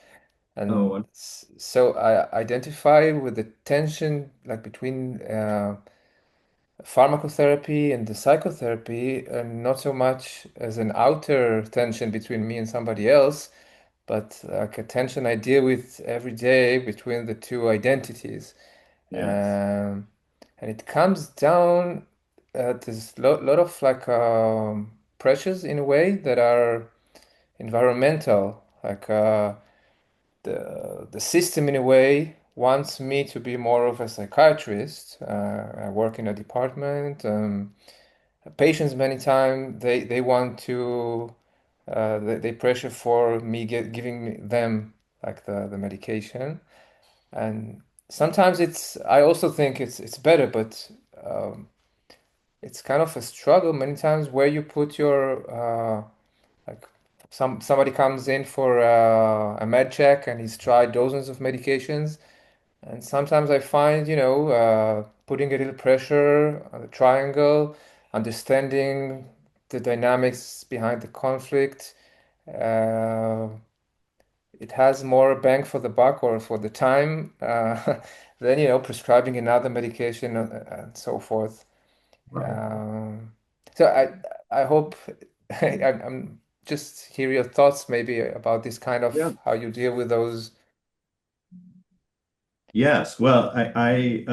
S6: and
S2: Oh,
S6: so I identify with the tension like between pharmacotherapy and the psychotherapy, and not so much as an outer tension between me and somebody else, but like a tension I deal with every day between the two identities.
S2: yes.
S6: And it comes down, there's a lot of like pressures in a way that are environmental, like the system in a way wants me to be more of a psychiatrist. I work in a department. Patients many times they want to they pressure for me giving them like the medication, and sometimes I also think it's better, but it's kind of a struggle many times where you put your like somebody comes in for a med check and he's tried dozens of medications, And sometimes I find, putting a little pressure on the triangle, understanding the dynamics behind the conflict, it has more bang for the buck or for the time than, prescribing another medication and so forth. So I hope I'm just hear your thoughts maybe about this kind of how you deal with those.
S2: Yes, well, I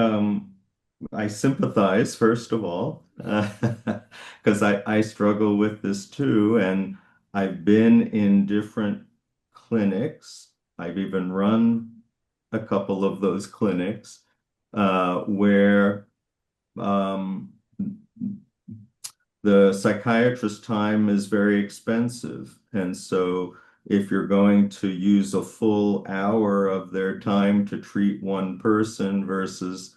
S2: sympathize first of all, because I struggle with this too, and I've been in different clinics. I've even run a couple of those clinics where the psychiatrist's time is very expensive, and so if you're going to use a full hour of their time to treat one person versus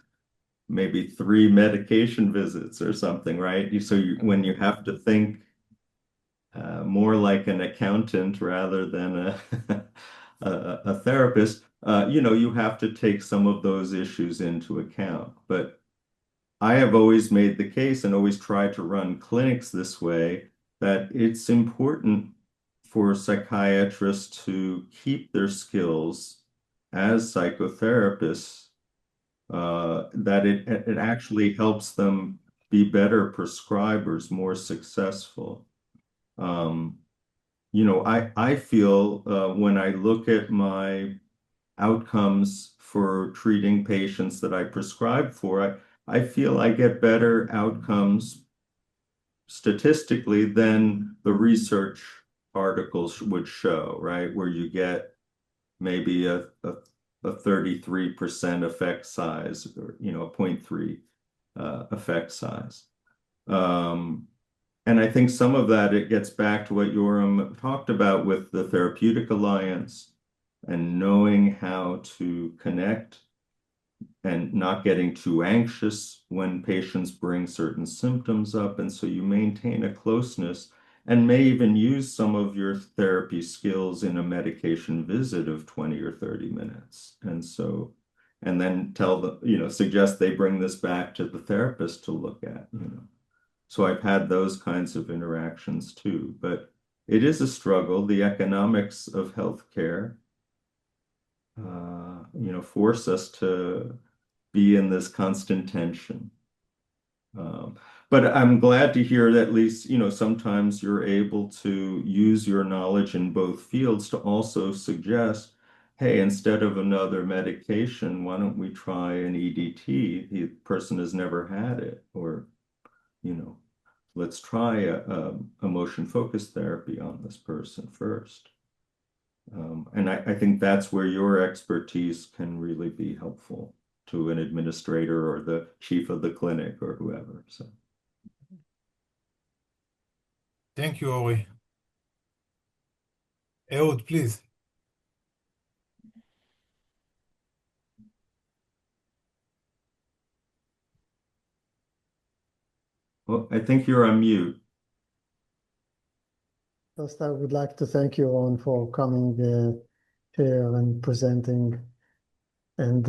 S2: maybe 3 medication visits or something, right? So when you have to think more like an accountant rather than a therapist, you have to take some of those issues into account. But I have always made the case and always tried to run clinics this way, that it's important for psychiatrists to keep their skills as psychotherapists, that it actually helps them be better prescribers, more successful. I feel when I look at my outcomes for treating patients that I prescribe for, I feel I get better outcomes statistically than the research articles would show, right? Where you get maybe a 33% effect size, or, a 0.3 effect size. And I think some of that, it gets back to what Yoram talked about with the Therapeutic Alliance and knowing how to connect and not getting too anxious when patients bring certain symptoms up. And so you maintain a closeness and may even use some of your therapy skills in a medication visit of 20 or 30 minutes. And then suggest they bring this back to the therapist to look at, So I've had those kinds of interactions too, but it is a struggle. The economics of healthcare, force us to be in this constant tension. But I'm glad to hear that at least, sometimes you're able to use your knowledge in both fields to also suggest, hey, instead of another medication, why don't we try an EDT? The person has never had it, or, let's try a motion-focused therapy on this person first. And I think that's where your expertise can really be helpful to an administrator or the chief of the clinic or whoever. So,
S1: thank you, Ori. Ehud, please.
S2: Well, I think you're on mute.
S7: First, I would like to thank you, Ron, for coming here and presenting. And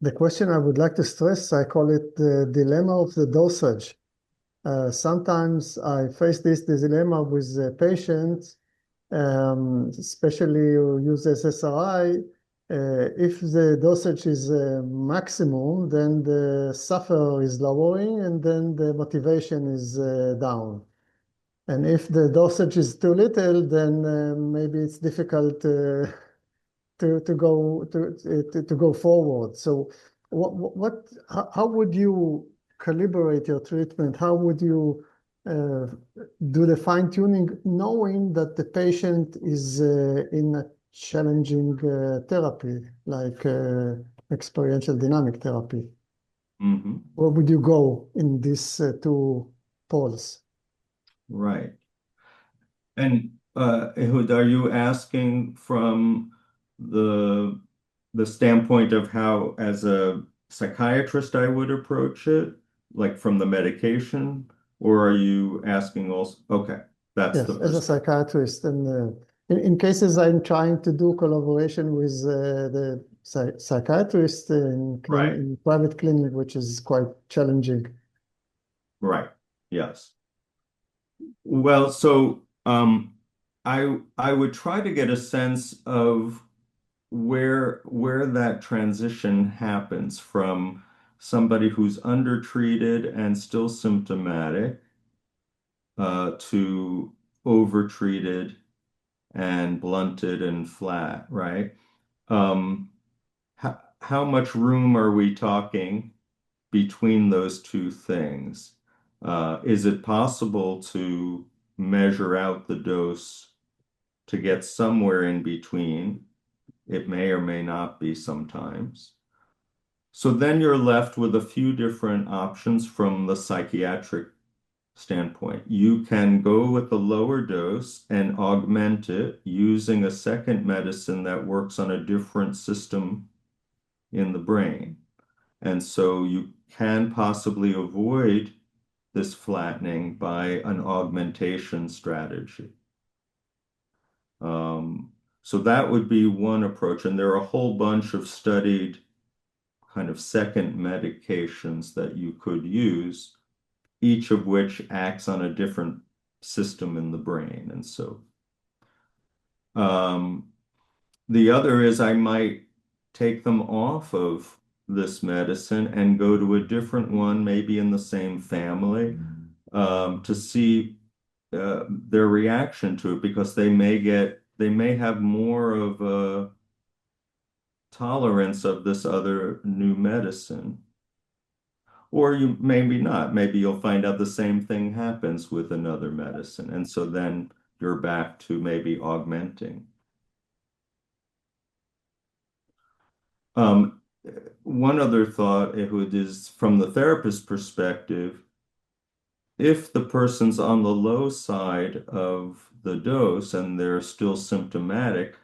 S7: the question I would like to stress, I call it the dilemma of the dosage. Sometimes I face this dilemma with patients, especially who use SSRI. If the dosage is maximum, then the suffer is lowering and then the motivation is down. And if the dosage is too little, then maybe it's difficult to go forward. So, how would you calibrate your treatment? How would you do the fine tuning, knowing that the patient is in a challenging therapy, like experiential dynamic therapy?
S2: Mm-hmm.
S7: Where would you go in these two poles?
S2: Right. And Ehud, are you asking from the standpoint of how, as a psychiatrist, I would approach it, like from the medication, or are you asking also? Okay, that's
S7: yes,
S2: the
S7: as a psychiatrist, and in cases I'm trying to do collaboration with the psychiatrist in private clinic, which is quite challenging.
S2: Right. Yes. Well, so I would try to get a sense of where that transition happens from somebody who's undertreated and still symptomatic to overtreated and blunted and flat, right? How much room are we talking between those two things? Is it possible to measure out the dose to get somewhere in between? It may or may not be sometimes. So then you're left with a few different options from the psychiatric standpoint. You can go with the lower dose and augment it using a second medicine that works on a different system in the brain. And so you can possibly avoid this flattening by an augmentation strategy. So that would be one approach. And there are a whole bunch of studied kind of second medications that you could use, each of which acts on a different system in the brain. And so the other is I might take them off of this medicine and go to a different one, maybe in the same family, to see their reaction to it, because they may have more of a tolerance of this other new medicine. Or you maybe not. Maybe you'll find out the same thing happens with another medicine. And so then you're back to maybe augmenting. One other thought, Ehud, is from the therapist's perspective, if the person's on the low side of the dose and they're still symptomatic,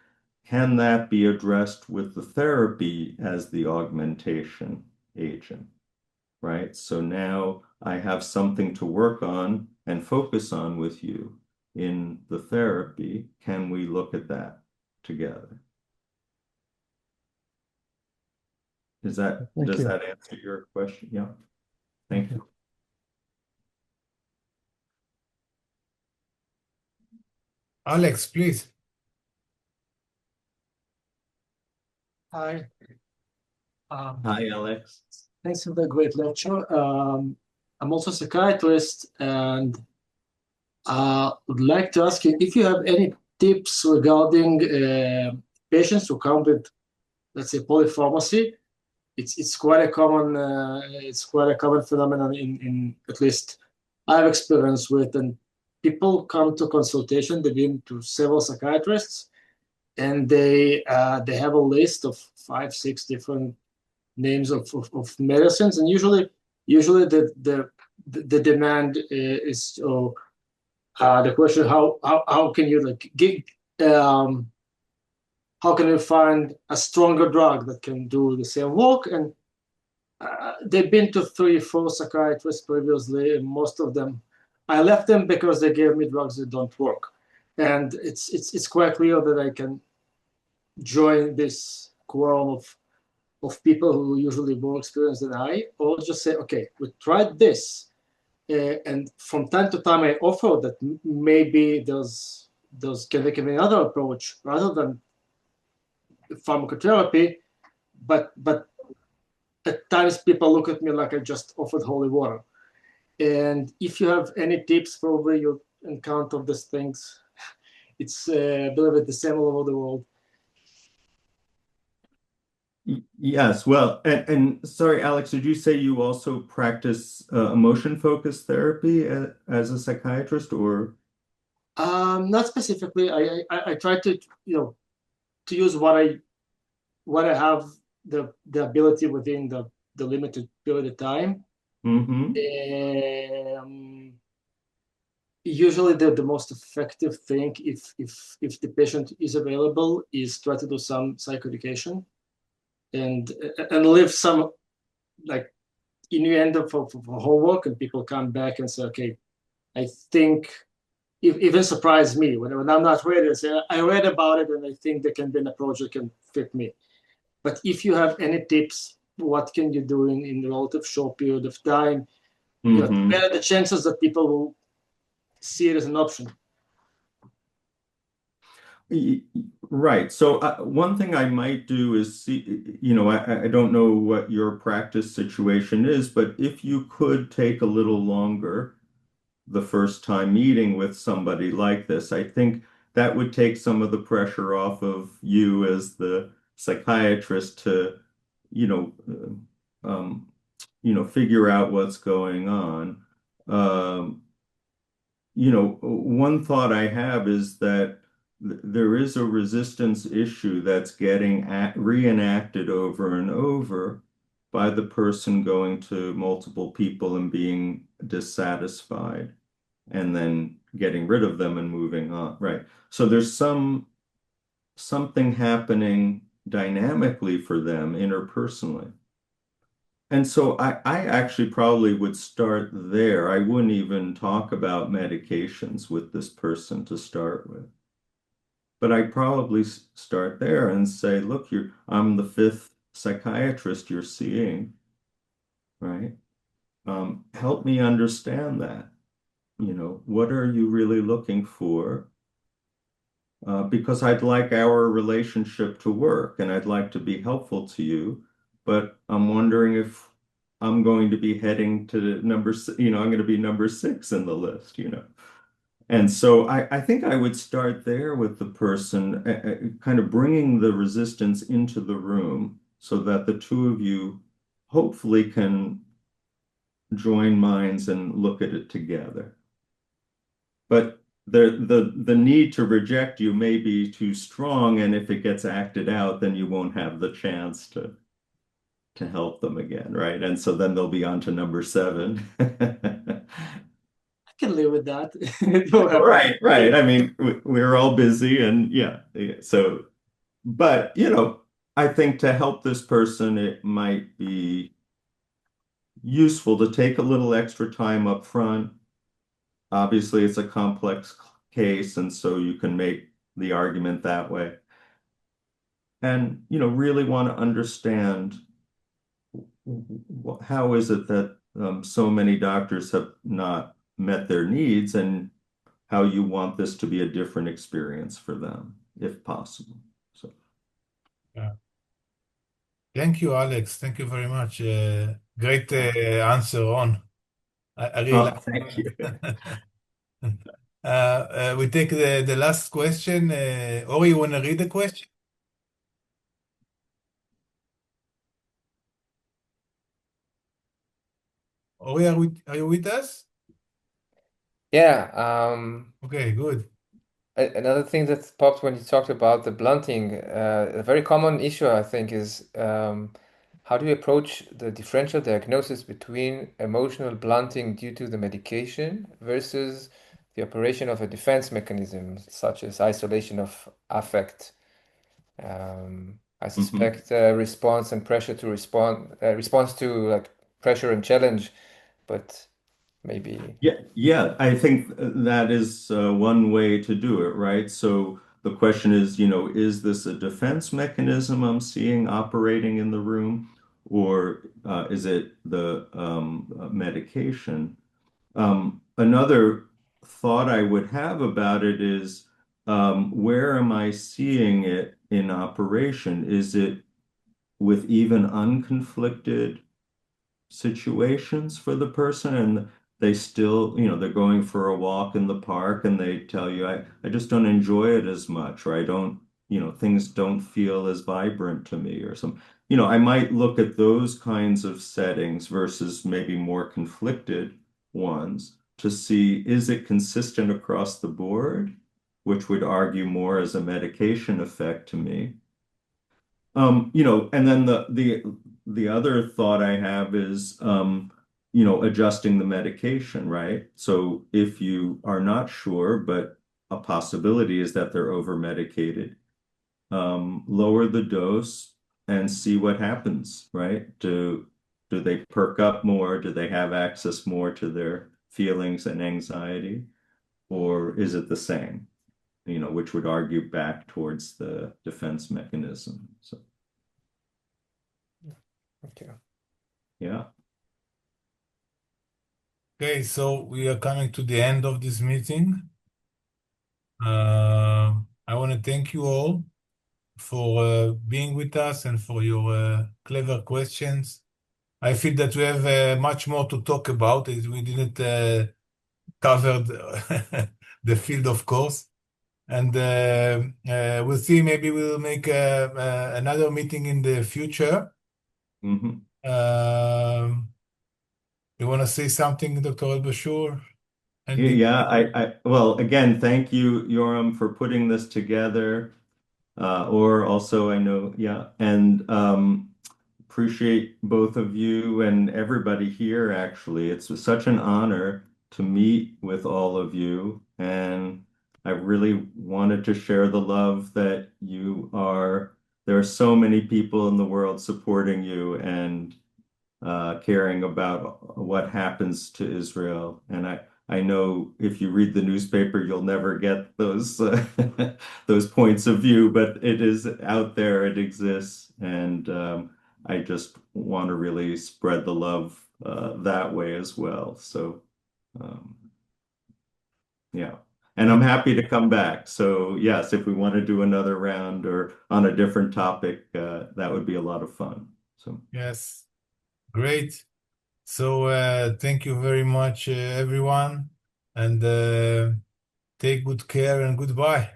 S2: can that be addressed with the therapy as the augmentation agent, right? So now I have something to work on and focus on with you in the therapy. Can we look at that together? Does that answer your question? Yeah. Thank you.
S1: Alex, please.
S8: Hi.
S2: Hi, Alex.
S8: Thanks for the great lecture. I'm also a psychiatrist, and would like to ask you if you have any tips regarding patients who come with, let's say, polypharmacy. It's quite a common phenomenon in at least I've experienced with, and people come to consultation. They've been to several psychiatrists, and they have a list of 5-6 different names of medicines, and usually the demand is the question, how can you how can you find a stronger drug that can do the same work? And they've been to 3-4 psychiatrists previously, and most of them, I left them because they gave me drugs that don't work. And it's quite clear that I can join this quorum of people who are usually more experienced than I, or just say, okay, we tried this. And from time to time, I offer that maybe there can be another approach rather than pharmacotherapy, but at times people look at me like I just offered holy water. And if you have any tips, probably you encounter these things. It's I believe it's the same all over the world.
S2: Yes, well, and sorry, Alex, did you say you also practice emotion-focused therapy as a psychiatrist, or?
S8: Not specifically. I try to to use what I have the ability within the limited period of time. Usually the most effective thing, if the patient is available, is try to do some psychoeducation and leave some like innuendo for homework, and people come back and say, okay, I think, even surprise me when I'm not ready, I say, I read about it and I think there can be an approach that can fit me. But if you have any tips, what can you do in a relative short period of time? What are the chances that people will see it as an option?
S2: Right. So one thing I might do is see, I don't know what your practice situation is, but if you could take a little longer the first time meeting with somebody like this, I think that would take some of the pressure off of you as the psychiatrist to, figure out what's going on. One thought I have is that there is a resistance issue that's getting reenacted over and over by the person going to multiple people and being dissatisfied and then getting rid of them and moving on. Right. So there's something happening dynamically for them interpersonally. And so I actually probably would start there. I wouldn't even talk about medications with this person to start with. But I'd probably start there and say, look, I'm the 5th psychiatrist you're seeing, right? Help me understand that. What are you really looking for? Because I'd like our relationship to work and I'd like to be helpful to you. But I'm wondering if I'm going to be heading to I'm going to be number 6 in the list, And so I think I would start there with the person, kind of bringing the resistance into the room so that the two of you hopefully can join minds and look at it together. But the need to reject you may be too strong, and if it gets acted out, then you won't have the chance to help them again, right? And so then they'll be on to number 7.
S8: I can live with that.
S2: Right. I mean, we're all busy and so, but, I think to help this person, it might be useful to take a little extra time up front. Obviously, it's a complex case, and so you can make the argument that way. And, really want to understand how is it that so many doctors have not met their needs, and how you want this to be a different experience for them, if possible. So,
S1: thank you, Alex. Thank you very much. Great answer, Ron. I really
S2: thank you.
S1: We take the last question. Ori, you want to read the question? Ori, are you with us?
S6: Yeah.
S1: Okay, good.
S6: Another thing that popped when you talked about the blunting, a very common issue, I think, is how do you approach the differential diagnosis between emotional blunting due to the medication versus the operation of a defense mechanism, such as isolation of affect? I suspect response and pressure to response to like pressure and challenge, but maybe.
S2: Yeah. I think that is one way to do it, right? So the question is, is this a defense mechanism I'm seeing operating in the room, or is it the medication? Another thought I would have about it is, where am I seeing it in operation? Is it with even unconflicted situations for the person, and they still, they're going for a walk in the park and they tell you, I just don't enjoy it as much, or I don't, things don't feel as vibrant to me, or some, I might look at those kinds of settings versus maybe more conflicted ones to see, is it consistent across the board, which would argue more as a medication effect to me. And then the other thought I have is, adjusting the medication, right? So if you are not sure, but a possibility is that they're over-medicated, lower the dose and see what happens, right? Do they perk up more? Do they have access more to their feelings and anxiety? Or is it the same? Which would argue back towards the defense mechanism. So.
S6: Thank you.
S2: Yeah.
S1: Okay, so we are coming to the end of this meeting. I want to thank you all for being with us and for your clever questions. I feel that we have much more to talk about. We didn't cover the field, of course. And we'll see, maybe we'll make another meeting in the future.
S2: Mhm.
S1: You want to say something, Dr. Albucher?
S2: Well, again, thank you, Yoram, for putting this together. Or also, I know, and appreciate both of you and everybody here, actually. It's such an honor to meet with all of you, and I really wanted to share the love that you are. There are so many people in the world supporting you and caring about what happens to Israel. And I know if you read the newspaper, you'll never get those those points of view, but it is out there, it exists, and I just want to really spread the love that way as well. So, yeah. And I'm happy to come back. So yes, if we want to do another round or on a different topic, that would be a lot of fun. So
S1: Yes, great. So thank you very much, everyone, and take good care and goodbye.